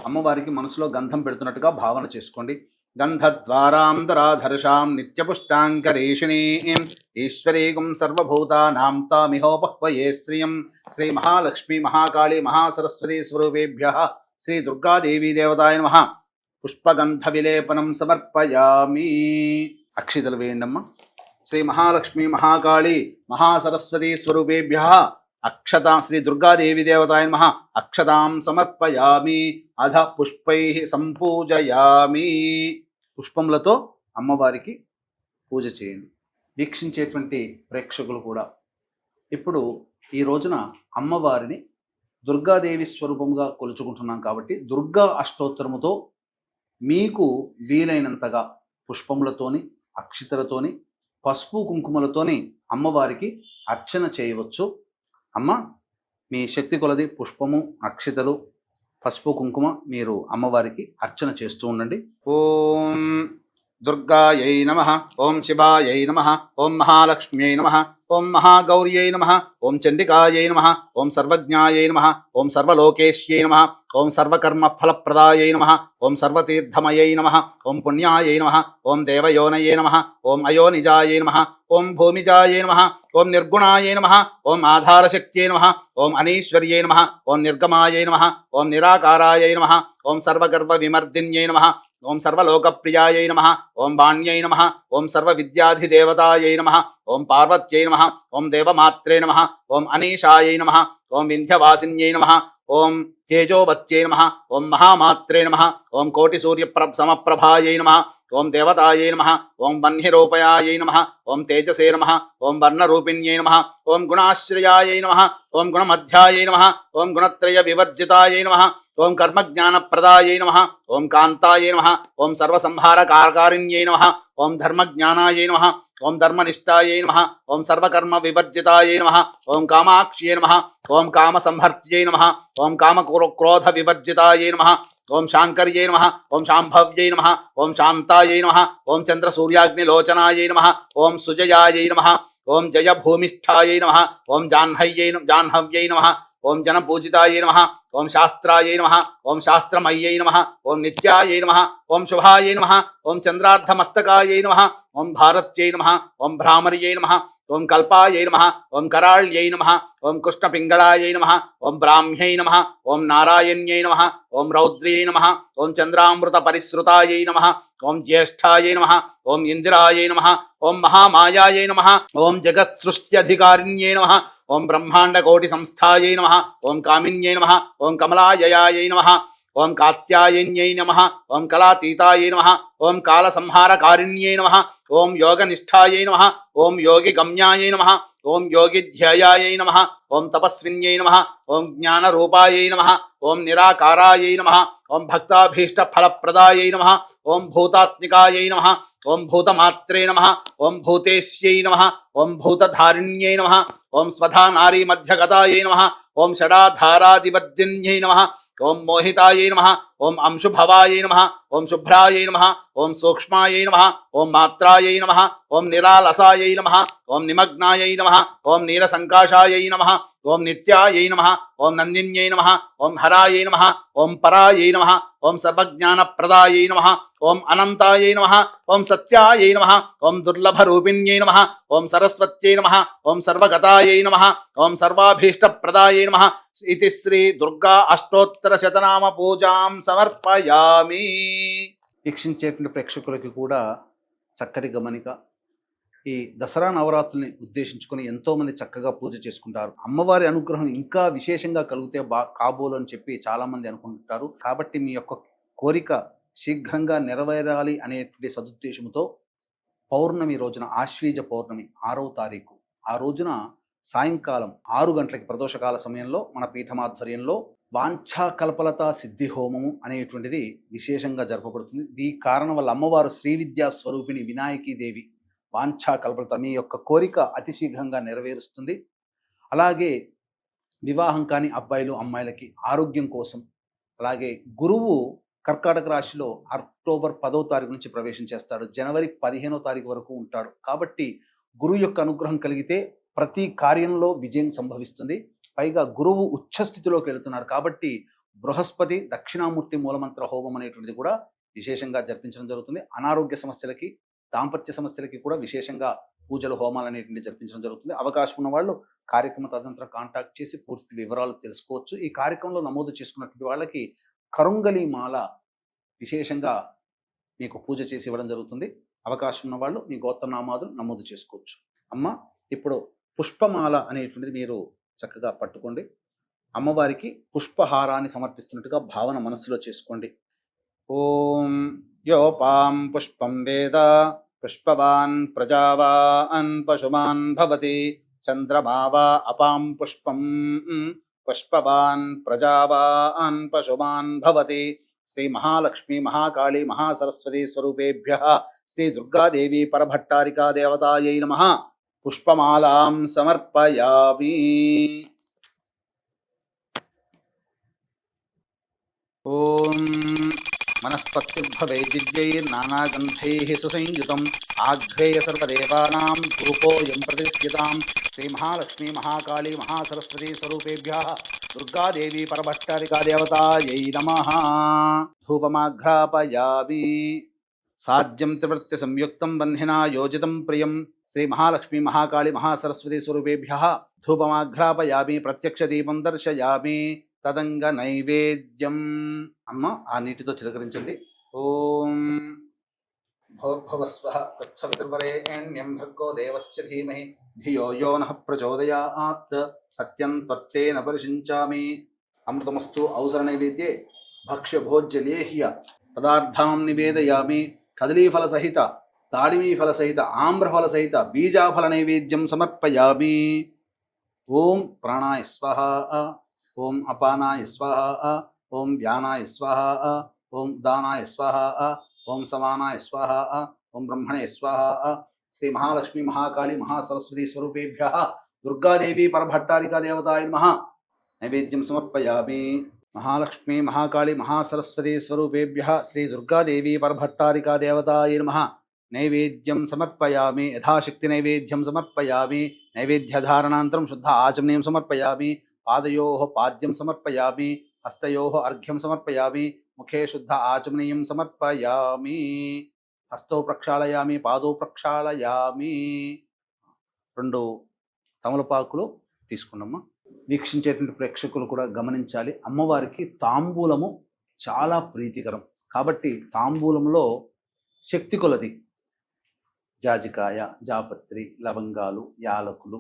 అమ్మవారికి మనసులో గంధం పెడుతున్నట్టుగా భావన చేసుకోండి. గంధద్వారాంతరాధర్షాం నిత్యపుష్టాంకరేషిణీం ఈశ్వరీగుం సర్వభూతానాం తామిహోపహ్వయే శ్రియం. శ్రీ మహాలక్ష్మీ మహాకాళీ మహాసరస్వతీ స్వరూపేభ్యః శ్రీ దుర్గాదేవీ దేవతాయ నమః. పుష్పగంధ విలేపనం సమర్పయామి. అక్షితలు వేయండమ్మ. శ్రీ మహాలక్ష్మీ మహాకాళీ మహాసరస్వతీ స్వరూపేభ్యః అక్షతాం శ్రీ దుర్గాదేవి దేవతాయ నమః అక్షతాం సమర్పయామి. అధ పుష్పై సంపూజయామి. పుష్పములతో అమ్మవారికి పూజ చేయండి. వీక్షించేటువంటి ప్రేక్షకులు కూడా ఇప్పుడు ఈ రోజున అమ్మవారిని దుర్గాదేవి స్వరూపముగా కొలుచుకుంటున్నాం కాబట్టి దుర్గా అష్టోత్తరముతో మీకు వీలైనంతగా పుష్పములతోని, అక్షితలతోని, పసుపు కుంకుమలతోని అమ్మవారికి అర్చన చేయవచ్చు. అమ్మ, మీ శక్తి కొలది పుష్పము, అక్షితలు, పసుపు కుంకుమ మీరు అమ్మవారికి అర్చన చేస్తూ ఉండండి. ఓం దుర్గాయై నమః, ఓం శివాయై నమః, ఓం మహాలక్ష్మ్యై నమః, ఓం మహాగౌర్యై నమః, ఓం చండికాయై నమః, ఓం సర్వజ్ఞాయై నమః, ఓం సర్వలోకేశ్యై నమః, ఓం సర్వకర్మఫలప్రదాయై నమః, ఓం సర్వతీర్థమయై నమః, ఓం పుణ్యాయై నమః, ఓం దేవయోనయే నమః, ఓం అయోనిజాయై నమః, ఓం భూమిజాయై నమః, ఓం నిర్గుణాయై నమః, ఓం ఆధారశక్త్యై నమః, ఓం అనీశ్వర్యై నమః, ఓం నిర్గమాయై నమః, ఓం నిరాకారాయై నమః, ఓం సర్వగర్వ విమర్దిన్యై నమః, ఓం సర్వలోకప్రియాయై నమః, ఓం వాణ్యై నమః, ఓం సర్వవిద్యాధిదేవతాయై నమః, ఓం పార్వత్యై నమః, ఓం దేవమాత్రే నమః, ఓం అనీషాయై నమః, ఓం వింధ్యవాసిన్యై నమః, ఓం తేజోవత్యై నమః, ఓం మహామాత్రే నమః, ఓం కోటిసూర్య సమప్రభాయై నమః, ఓం దేవతాయై నమః, ఓం వహ్నిరూపయాయై నమః, ఓం తేజసే నమః, ఓం వర్ణరూపిణ్యై నమః, ఓం గుణాశ్రయాయై నమః, ఓం గుణమధ్యాయై నమః, ఓం గుణత్రయ వివర్జితాయై నమః, ఓం కర్మజ్ఞానప్రదాయై నమః, ఓం కాంతాయై నమః, ఓం సర్వసంహారకారిణ్యై నమః, ఓం ధర్మజ్ఞానాయై నమః, ఓం ధర్మనిష్టాయై నమః, ఓం సర్వకర్మ వివర్జితాయై నమః, ఓం కామాక్ష్యై నమః, ఓం కామసంహర్త్యై నమః, ఓం కామక్రోధ వివర్జితాయై నమః, ఓం శాంకర్యై నమః, ఓం శాంభవ్యై నమః, ఓం శాంతాయై నమః, ఓం చంద్రసూర్యాగ్నిలోచనాయై నమః, ఓం సుజయాయై నమః, ఓం జయభూమిష్ఠాయై నమః, ఓం జాహ్నవ్యై నమః, ఓం జనపూజితాయై నమః, ఓం శాస్త్రాయై నమః, ఓం శాస్త్రమయ్యై నమః, ఓం నిత్యాయై నమః, ఓం శుభాయై నమః, ఓం చంద్రార్ధమస్తకాయై నమః, ఓం భారత్యై నమః, ఓం భ్రామర్యై నమః, ఓం కల్పాయై నమః, ఓం కరాళ్యై నమః, ఓం కృష్ణపింగళాయై నమః, ఓం బ్రాహ్మ్యై నమః, ఓం నారాయణ్యై నమః, ఓం రౌద్ర్యై నమః, ఓం చంద్రామృత పరిశ్రుతాయై నమః, ఓం జ్యేష్ఠాయై నమః, ఓం ఇందిరాయై నమః, ఓం మహామాయాయై నమః, ఓం జగత్సృష్ట్యధికారిణ్యై నమః, ఓం బ్రహ్మాండకోటి సంస్థాయై నమః, ఓం కామిన్యై నమః, ఓం కమలాయయాయై నమః, ఓం కాత్యాయన్యై నమః, ఓం కళాతీతాయై నమః, ఓం కాలసంహారకారిణ్యై నమః, ఓం యోగనిష్ఠాయై నమః, ఓం యోగిగమ్యాయై నమః, ఓం యోగిధ్యాయాయై నమః, ఓం తపస్విన్యై నమః, ఓం జ్ఞానరూపాయై నమః, ఓం నిరాకారాయై నమః, ఓం భక్తాభీష్టఫలప్రదాయై నమః, ఓం భూతాత్మికాయై నమః, ఓం భూతమాత్రే నమః, ఓం భూతేశ్యై నమః, ఓం భూతధారిణ్యై నమః, ఓం స్వధా నారీ మధ్యగతాయై నమః, ఓం షడాధారాదివర్ధిన్యై నమః, ఓం మోహితాయై నమః, ఓం అంశుభవాయై నమః, ఓం శుభ్రాయై నమః, ఓం సూక్ష్మాయై నమః, ఓం మాత్రాయై నమః, ఓం నిరాలసాయై నమః, ఓం నిమగ్నాయై నమః, ఓం నీలసంకాశాయై నమః, ఓం నిత్యాయై నమః, ఓం నందిన్యై నమః, ఓం హరాయై నమః, ఓం పరాయై నమః, ఓం సర్వజ్ఞానప్రదాయై నమః, ఓం అనంతాయై నమః, ఓం సత్యాయై నమః, ఓం దుర్లభరూపిణ్యై నమః, ఓం సరస్వత్యై నమః, ఓం సర్వగతాయై నమః, ఓం సర్వాభీష్టప్రదాయై నమః. ఇది శ్రీ దుర్గా అష్టోత్తర శతనామ పూజాం సమర్పయామి. వీక్షించేటువంటి ప్రేక్షకులకి కూడా చక్కటి గమనిక. ఈ దసరా నవరాత్రుల్ని ఉద్దేశించుకొని ఎంతోమంది చక్కగా పూజ చేసుకుంటారు. అమ్మవారి అనుగ్రహం ఇంకా విశేషంగా కలిగితే కాబోలు అని చెప్పి చాలామంది అనుకుంటారు. కాబట్టి మీ యొక్క కోరిక శీఘ్రంగా నెరవేరాలి అనేటువంటి సదుద్దేశంతో పౌర్ణమి రోజున, ఆశ్వీజ పౌర్ణమి 6వ తారీఖు, ఆ రోజున సాయంకాలం 6 గంటలకి ప్రదోషకాల సమయంలో మన పీఠమాధ్వర్యంలో వాంఛా కల్పలత సిద్ధి హోమము అనేటువంటిది విశేషంగా జరపబడుతుంది. ఈ కారణం వల్ల అమ్మవారు శ్రీ విద్యా స్వరూపిణి వినాయకీదేవి వాంఛా కల్పలత మీ యొక్క కోరిక అతి శీఘ్రంగా నెరవేరుస్తుంది. అలాగే వివాహం కాని అబ్బాయిలు అమ్మాయిలకి ఆరోగ్యం కోసం, అలాగే గురువు కర్కాటక రాశిలో అక్టోబర్ 10వ తారీఖు నుంచి ప్రవేశం చేస్తాడు, జనవరి 15వ తారీఖు వరకు ఉంటాడు. కాబట్టి గురువు యొక్క అనుగ్రహం కలిగితే ప్రతి కార్యంలో విజయం సంభవిస్తుంది. పైగా గురువు ఉచ్చ స్థితిలోకి వెళుతున్నాడు కాబట్టి బృహస్పతి దక్షిణామూర్తి మూలమంత్ర హోమం అనేటువంటిది కూడా విశేషంగా జరిపించడం జరుగుతుంది. అనారోగ్య సమస్యలకి, దాంపత్య సమస్యలకి కూడా విశేషంగా పూజలు, హోమాలు అనేటువంటి జరిపించడం జరుగుతుంది. అవకాశం ఉన్న వాళ్ళు కార్యక్రమ తదనంతరం కాంటాక్ట్ చేసి పూర్తి వివరాలు తెలుసుకోవచ్చు. ఈ కార్యక్రమంలో నమోదు చేసుకున్నటువంటి వాళ్ళకి కరుంగలి మాల విశేషంగా మీకు పూజ చేసి ఇవ్వడం జరుగుతుంది. అవకాశం ఉన్న వాళ్ళు మీ గోత్రనామాదులు నమోదు చేసుకోవచ్చు. అమ్మ, ఇప్పుడు పుష్పమాల అనేటువంటిది మీరు చక్కగా పట్టుకోండి. అమ్మవారికి పుష్పహారాన్ని సమర్పిస్తున్నట్టుగా భావన మనస్సులో చేసుకోండి. ఓం యోపాం పుష్పం వేద పుష్పవాన్ ప్రజావాన్ పశుమాన్ భవతి చంద్రమా వా అపాం పుష్పం పుష్పవాన్ ప్రజావాన్ పశుమాన్ భవతి. శ్రీ మహాలక్ష్మి మహాకాళీ మహాసరస్వతి స్వరూపేభ్యః శ్రీ దుర్గాదేవి పరభట్టారికా దేవతాయై నమః పుష్పమాలాం సమర్పయామి. ఓం మనస్పత్తిర్భవే దివ్యైర్నానాగంధైః సుసంయుతం ఆఘ్రేయ సర్వదేవానాం ధూపోయం ప్రతిష్ఠితాం. శ్రీ మహాలక్ష్మి మహాకాళీ మహాసరస్వతి స్వరూపేభ్యః దుర్గాదేవి పరభట్టారికా దేవతాయై నమః ధూపమాఘ్రాపయామి. సాధ్యం త్రివృత్తి సంయుక్తం బంధినా యోజితం ప్రియం శ్రీ మహాలక్ష్మి మహాకాళీ మహాసరస్వతి స్వరూపేభ్యః ధూపమాఘ్రాపయామి. ప్రత్యక్ష దీపం దర్శయామి. తదంగ నైవేద్యం. అమ్మ, ఆ నీటితో చిలకరించండి. ఓం భోర్భవస్వః తత్సవితుర్వరేణ్యం భర్గో దేవస్య ధీమహి ధియో యో నః ప్రచోదయాత్. సత్యం త్వత్తేన పరిశించామి. అమృతమస్తు. అవసర నైవేద్యే భక్ష్యభోజ్యలేహ్య పదార్థాం నివేదయామి. కదలీఫల సహిత, దాడిమీఫల సహిత, ఆమ్రఫల సహిత బీజాఫల నైవేద్యం సమర్పయామి. ఓం ప్రాణాయ స్వాహ, ఓం అపానాయ స్వాహ, ఓం వ్యానాయ స్వాహ, ఓం ఉదానాయ స్వాహ, ఓం సమానాయ స్వాహ, ఓం బ్రహ్మణే స్వాహ. శ్రీ మహాలక్ష్మి మహాకాళీ మహాసరస్వతి స్వరూపేభ్యః దుర్గాదేవి పరభట్టారికా దేవతాయ నమః నైవేద్యం సమర్పయామి. మహాలక్ష్మి మహాకాళీ మహాసరస్వతి స్వరూపేభ్యః శ్రీ దుర్గాదేవి పరభట్టారికా దేవతాయ నమః నైవేద్యం సమర్పయామి. యథాశక్తి నైవేద్యం సమర్పయామి. నైవేద్యధారణాంతరం శుద్ధ ఆచమనీయం సమర్పయామి. పాదయోః పాద్యం సమర్పయామి. హస్తయోః అర్ఘ్యం సమర్పయామి. ముఖే శుద్ధ ఆచమనీయం సమర్పయామి. హస్తో ప్రక్షాళయామి, పాదో ప్రక్షాళయామి. 2 తమలపాకులు తీసుకున్నామా. వీక్షించేటువంటి ప్రేక్షకులు కూడా గమనించాలి, అమ్మవారికి తాంబూలము చాలా ప్రీతికరం కాబట్టి తాంబూలంలో శక్తి కొలది జాజికాయ, జాపత్రి, లవంగాలు, యాలకులు,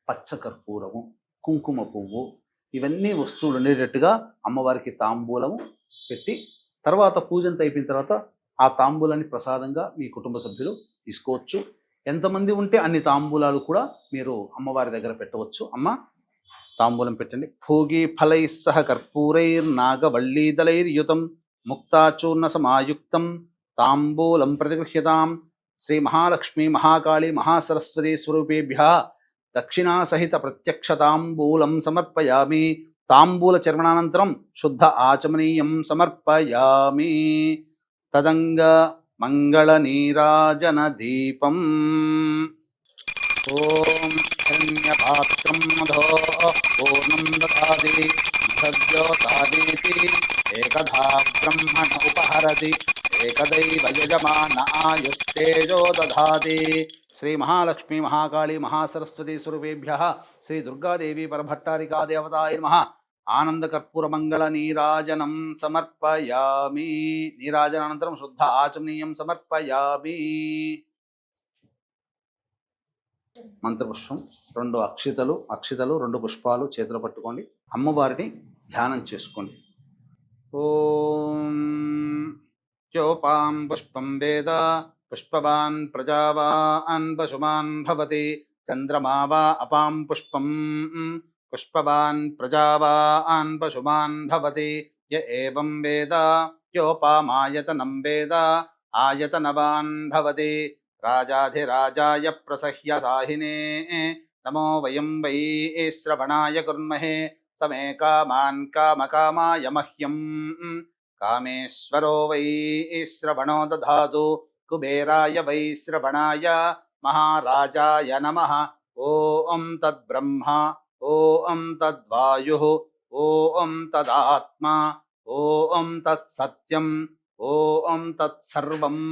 పచ్చకర్పూరము, కుంకుమ పువ్వు ఇవన్నీ వస్తువులు ఉండేటట్టుగా అమ్మవారికి తాంబూలము పెట్టి తర్వాత పూజంతా అయిపోయిన తర్వాత ఆ తాంబూలాన్ని ప్రసాదంగా మీ కుటుంబ సభ్యులు తీసుకోవచ్చు. ఎంతమంది ఉంటే అన్ని తాంబూలాలు కూడా మీరు అమ్మవారి దగ్గర పెట్టవచ్చు. అమ్మ, తాంబూలం పెట్టండి. భోగి ఫలై సహ కర్పూరైర్నాగవల్లీదలైర్యుతం ముక్తాచూర్ణ సమాయుక్తం తాంబూలం ప్రతిగృహ్యతాం. శ్రీ మహాలక్ష్మి మహాకాళీ మహాసరస్వతి స్వరూపేభ్యః దక్షిణా సహిత ప్రత్యక్ష తాంబూలం సమర్పయామి. తాంబూల చర్వణానంతరం శుద్ధ ఆచమనీయం సమర్పయామి. తదంగ మంగళ నీరాజన దీపం. ఓం హిరణ్యపాత్రం మధో పూర్ణం దదాతి మహద్యోతాదీతి ఏకధా బ్రహ్మణ ఉపహరతి ఏకదైవ యజమాన ఆయుస్తేజో దధాతి. శ్రీ మహాలక్ష్మి మహాకాళీ మహాసరస్వతి స్వరూపేభ్యః శ్రీ దుర్గాదేవి పరభట్టారికా దేవతాయ నమః ఆనంద కర్పూర మంగళ నీరాజనం సమర్పయామి. నీరాజనానంతరం శుద్ధ ఆచమనీయం సమర్పయామి. మంత్రపుష్పం 2 అక్షితలు 2 పుష్పాలు చేతిలో పట్టుకోండి. అమ్మవారిని ధ్యానం చేసుకోండి. ఓం యోపాం పుష్పం వేద పుష్పవాన్ ప్రజావాన్ పశుమాన్ భవతి చంద్రమా వా అపాం పుష్పం పుష్పవాన్ ప్రజావాన్ పశుమాన్ భవతి. య ఏవం వేద యోపామాయతనం వేద ఆయతనవాన్ భవతి. రాజాధిరాజాయ ప్రసహ్య సాహినే నమో వయం వై శ్రవణాయ కుర్మహే సమే కామాన్ కామకామాయ మహ్యం. కామేశ్వరో వై శ్రవణో దధాతు కుబేరాయ వై శ్రవణాయ महाराजाय नमः। ॐ तद्ब्रह्म ॐ तद्वायुः ॐ तदात्मा ॐ तत्सत्यम् ॐ तत्सर्वम्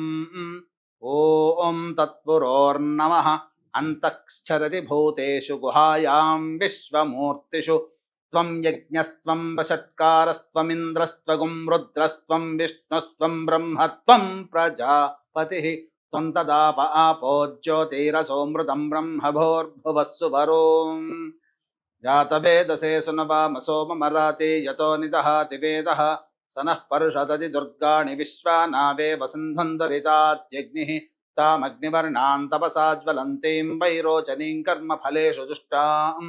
ॐ तत्पुरोर्नमः। अन्तःश्चरति भूतेषु गुहायां विश्वमूर्तिषु त्वं यज्ञस्त्वं वषट्कारस्त्वमिन्द्रस्त्वगुं रुद्रस्त्वं विष्णुस्त्वं ब्रह्म त्वं प्रजापतिः त्वं तदाप आपो ज्योतिरसोऽमृतं ब्रह्म भूर्भुवस्सु वरों जातवेदसे सुनवामसो ममराते यतो निदहाति वेदः स नः पर्षदति दुर्गाणि विश्वानावे वसन्धन्दरितात्यग्निः तामग्निवर्णां तपसा ज्वलन्तीं वैरोचनीं कर्मफलेषु दुष्टां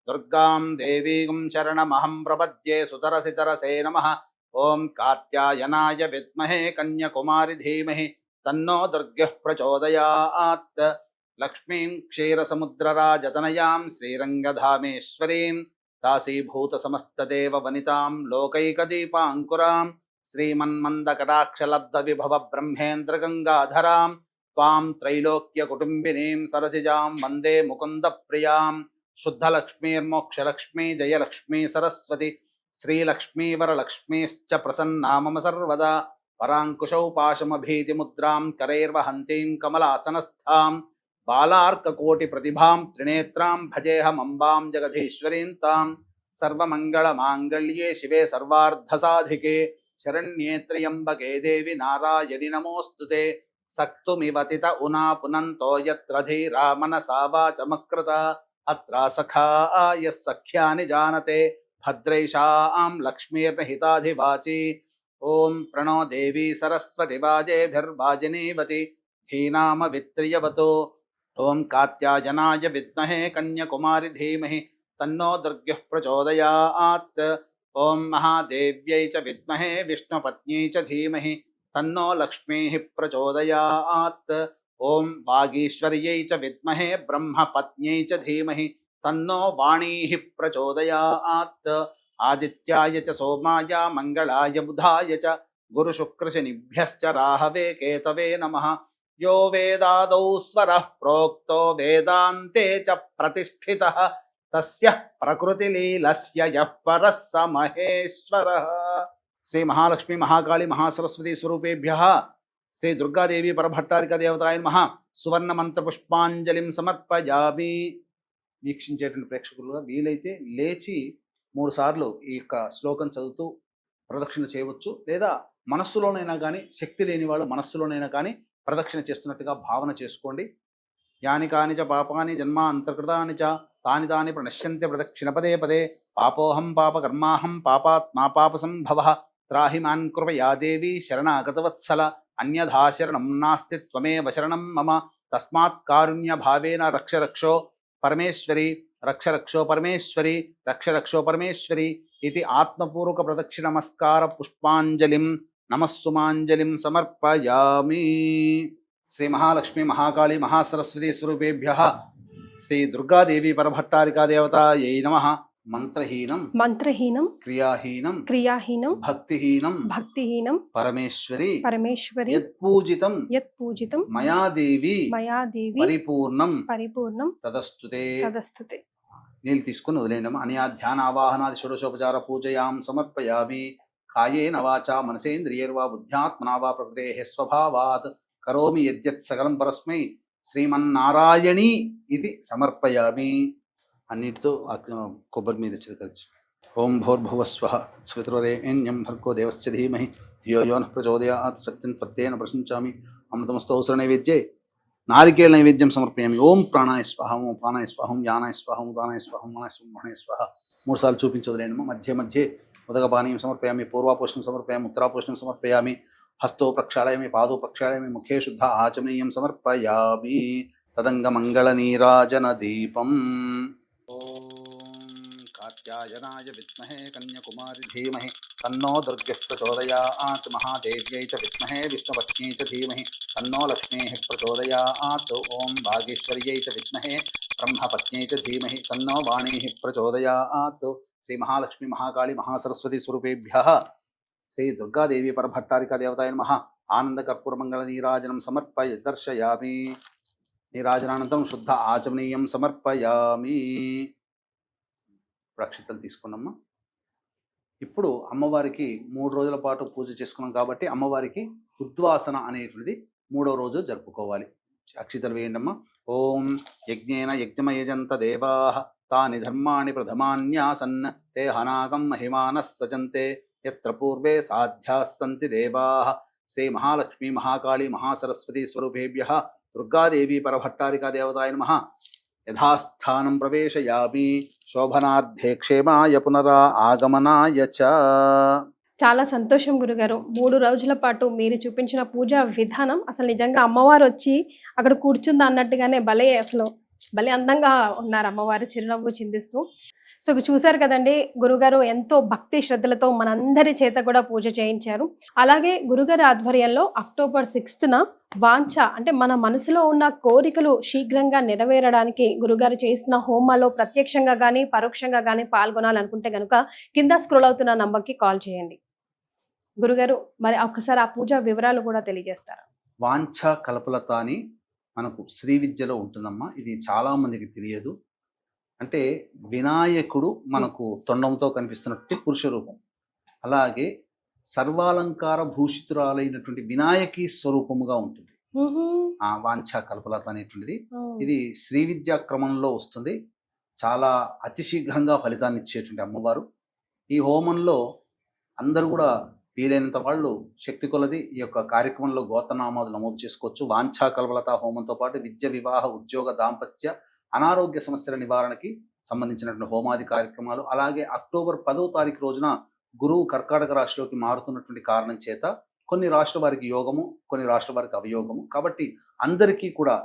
दुर्गां देवीं शरणमहं प्रपद्ये सुतरसितरसे नमः। ॐ कात्यायनाय विद्महे कन्याकुमारि धीमहि तन्नो दुर्गः प्रचोदयात्। लक्ष्मीं क्षीरसमुद्रराजतनयां श्रीरङ्गधामेश्वरीं दासीभूतसमस्तदेववनितां लोकैकदीपाङ्कुरां श्रीमन्मन्दकटाक्षलब्धविभवब्रह्मेन्द्रगङ्गाधरां त्वां त्रैलोक्यकुटुम्बिनीं सरसिजां वन्दे मुकुन्दप्रियां। शुद्धलक्ष्मीर्मोक्षलक्ष्मी जयलक्ष्मी सरस्वती श्रीलक्ष्मी वरलक्ष्मीश्च प्रसन्ना मम सर्वदा। पराङ्कुशौ पाशमभीतिमुद्रां करैर्वहन्तीं कमलासनस्थां बालार्ककोटिप्रतिभां त्रिनेत्रां भजेऽहमम्बां जगदीश्वरीं तां। सर्वमङ्गलमाङ्गल्ये शिवे सर्वार्धसाधिके शरण्ये त्र्यम्बके देवी नारायणि नमोऽस्तु ते। सक्तुमिव तित उना पुनन्तो यत्र धीरा मनसा वाचमकृता अत्र सखा यः सख्यानि जानते भद्रैषां लक्ष्मीर्निहिताधिवाची। ॐ प्रणो देवी सरस्वती वाजेभिर्वाजिनीवती धीनामवित्रियवतु। ॐ कात्यायनाय विद्महे कन्याकुमारि धीमहि तन्नो दुर्गः प्रचोदयात्। ॐ महादेव्यै च विद्महे विष्णुपत्न्यै च धीमहि तन्नो लक्ष्मीः प्रचोदयात्। ॐ वागीश्वर्यै च विद्महे ब्रह्मपत्न्यै च धीमहि तन्नो वाणीः प्रचोदयात्। आदित्याय च सोमाय मङ्गलाय बुधाय च गुरुशुक्रशनिभ्यश्च राहवे केतवे नमः। यो वेदादौ स्वरः प्रोक्तो वेदान्ते च प्रतिष्ठितः तस्य प्रकृतिलीलस्य यः परः स महेश्वरः। श्री महालक्ष्मी महाकाली महासरस्वती स्वरूपेभ्यः श्री दुर्गादेवी परभट्टारिका देवताय नमः సువర్ణ మంత్ర పుష్పాంజలిం సమర్పయామి. వీక్షించేటువంటి ప్రేక్షకులుగా వీలైతే లేచి 3 సార్లు ఈ యొక్క శ్లోకం చదువుతూ ప్రదక్షిణ చేయవచ్చు. లేదా మనస్సులోనైనా కానీ, శక్తి లేని వాళ్ళు మనస్సులోనైనా కానీ ప్రదక్షిణ చేస్తున్నట్టుగా భావన చేసుకోండి. యాని కాని చ పాపాని జన్మ అంతర్కృతాని చ తాని తాని ప్రణశ్యంతి ప్రదక్షిణ పదే పదే. పాపోహం పాపకర్మాహం పాపాత్మా పాపసంభవః త్రాహి మాన్ కృపయా దేవి శరణాగతవత్సల అన్యథా శరణం నాస్తి త్వమేవ శరణం మమ తస్మాత్ కారుణ్య భావేన రక్ష రక్షో పరమేశ్వరి రక్ష రక్షో పరమేశ్వరి రక్ష రక్షో పరమేశ్వరి ఇది ఆత్మపూర్వక ప్రదక్షిణ నమస్కార పుష్పాంజలిం నమస్సుమాంజలిం సమర్పయామి. శ్రీ మహాలక్ష్మి మహాకాళి మహాసరస్వతి స్వరూపేభ్యః శ్రీ దుర్గాదేవి పరభట్టారికా దేవతాయై నమః. మంత్రహీనం క్రియాహీనం భక్తిహీనం పరమేశ్వరి యత్పూజితం మయా దేవి పరిపూర్ణం తదస్తుతే. నీళ్ళు తీసుకుని వదిలేయండి. అనయా ధ్యానావాహనాది షోడశోపచార పూజయాం సమర్పయామి. కాయేన వాచా మనసేంద్రియైర్వా బుద్ధ్యాత్మనా వా ప్రకృతేః స్వభావాత్ కరోమి యద్యత్ సకలం పరస్మై శ్రీమన్నారాయణి ఇది సమర్పయామి. అన్నిటితో కొబ్బరి మీద చిలకరించి ఓం భూర్భువస్వః తత్సవితుర్వరేణ్యం భర్గో దేవస్య ధీమహి ధియో యో నః ప్రచోదయాత్. సత్యం త్వత్తేన ప్రశంచామి. అమృతమస్తోసర నైవేద్యే నారికేళ నైవేద్యం సమర్పయామి. ఓం ప్రాణాయ స్వాహం, ఓం పానాయ స్వాహం, యానాయ స్వాహం, దానాయ స్వాహం, మానాయ స్వాహం, మహాయ స్వాహ. 3 సార్లు చూపించవలేనమ్మ. మధ్య మధ్య ఉదకపానీయం సమర్పయామి. పూర్వాపోషణం సమర్పయామి. ఉత్తరాపోషణం సమర్పయామి. హస్తో ప్రక్షాళయామి. పాదో ప్రక్షాళయామి. ముఖే శుద్ధ ఆచమనీయం సమర్పయామి. తదంగమంగళ నీరాజన దీపం. కాత్యాయనాయ విద్మహే కన్యాకుమారి ధీమహి తన్నో దుర్గః ప్రచోదయాత్. మహాదేవ్యై చ విద్మహే విష్ణుపత్న్యై చ ధీమహి తన్నో లక్ష్మీః ప్రచోదయాత్. ఓం భాగేశ్వర్యై చ విద్మహే బ్రహ్మపత్న్యై చ ధీమహి తన్నో వాణీః ప్రచోదయాత్. శ్రీ మహాలక్ష్మి మహాకాళి మహాసరస్వతి స్వరూపేభ్యః శ్రీ దుర్గాదేవి పరభట్టారికా దేవతాయ నమః. ఆనంద కర్పూర మంగళ నీరాజనం సమర్పయ దర్శయామి. నీరాజనానంతరం శుద్ధ ఆచమనీయం సమర్పయామి. రక్షితలు తీసుకున్నామ్మా. ఇప్పుడు అమ్మవారికి 3 రోజుల పాటు పూజ చేసుకున్నాం కాబట్టి అమ్మవారికి ఉద్వాసన అనేటువంటిది 3వ రోజు జరుపుకోవాలి. అక్షితలు వేయండమ్మా. ఓం యజ్ఞేన యజ్ఞమయజంత దేవాః తాని ధర్మాణి ప్రథమాన్యాసన్ తే హనాగం మహిమానః సజంతే యత్ర పూర్వే సాధ్యాః సంతి దేవాః. శ్రీ మహాలక్ష్మీ మహాకాళీ మహాసరస్వతి స్వరూపేభ్యః దుర్గాదేవి పరభట్టారికా దేవతాయ నమః. యథాస్థానం ప్రవేశయామి. శోభనార్థే క్షేమాయ పునరా ఆగమనాయ చ. చాలా సంతోషం గురుగారు. 3 రోజుల పాటు మీరు చూపించిన పూజా విధానం అసలు నిజంగా అమ్మవారు వచ్చి అక్కడ కూర్చుందా అన్నట్టుగానే భలే అందంగా ఉన్నారు అమ్మవారు చిరునవ్వు చిందిస్తూ. సో చూశారు కదండి, గురుగారు ఎంతో భక్తి శ్రద్ధలతో మనందరి చేత కూడా పూజ చేయించారు. అలాగే గురుగారి ఆధ్వర్యంలో అక్టోబర్ 6న వాంఛ అంటే మన మనసులో ఉన్న కోరికలు శీఘ్రంగా నెరవేరడానికి గురుగారు చేసిన హోమాలో ప్రత్యక్షంగా కానీ పరోక్షంగా కానీ పాల్గొనాలనుకుంటే కనుక కింద స్క్రోల్ అవుతున్న నంబర్కి కాల్ చేయండి. గురుగారు మరి ఒక్కసారి ఆ పూజ వివరాలు కూడా తెలియజేస్తారా? వాంఛ కల్పలత అని మనకు శ్రీ విద్యలో ఉంటుందమ్మా. ఇది చాలా మందికి తెలియదు. అంటే వినాయకుడు మనకు తొండంతో కనిపిస్తున్నటువంటి పురుష రూపం, అలాగే సర్వాలంకార భూషితురాలైనటువంటి వినాయకి స్వరూపముగా ఉంటుంది ఆ వాంఛ కల్పలత అనేటువంటిది. ఇది శ్రీ విద్యా క్రమంలో వస్తుంది. చాలా అతి శీఘ్రంగా ఫలితాన్ని ఇచ్చేటువంటి అమ్మవారు. ఈ హోమంలో అందరూ కూడా వీలైనంత వాళ్ళు శక్తి కొలది ఈ యొక్క కార్యక్రమంలో గోత్రనామాలు నమోదు చేసుకోవచ్చు. వాంఛా కల్పలత హోమంతో పాటు విద్య, వివాహ, ఉద్యోగ, దాంపత్య, అనారోగ్య సమస్యల నివారణకి సంబంధించినటువంటి హోమాది కార్యక్రమాలు. అలాగే అక్టోబర్ 10వ తారీఖు రోజున గురువు కర్కాటక రాశిలోకి మారుతున్నటువంటి కారణం చేత కొన్ని రాష్ట్ర వారికి యోగము, కొన్ని రాష్ట్ర వారికి అవయోగము. కాబట్టి అందరికీ కూడా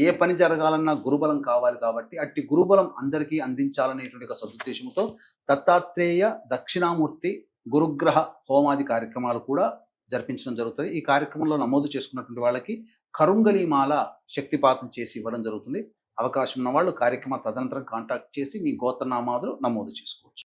ఏ పని జరగాలన్నా గురుబలం కావాలి. కాబట్టి అట్టి గురుబలం అందరికీ అందించాలనేటువంటి ఒక సదుద్దేశంతో దత్తాత్రేయ దక్షిణామూర్తి గురుగ్రహ హోమాది కార్యక్రమాలు కూడా జరిపించడం జరుగుతుంది. ఈ కార్యక్రమంలో నమోదు చేసుకున్నటువంటి వాళ్ళకి కరుంగలిమాల శక్తిపాతం చేసి ఇవ్వడం జరుగుతుంది. అవకాశం ఉన్న వాళ్ళు కార్యక్రమ తదనంతరం కాంటాక్ట్ చేసి మీ గోత్రనామాలు నమోదు చేసుకోవచ్చు.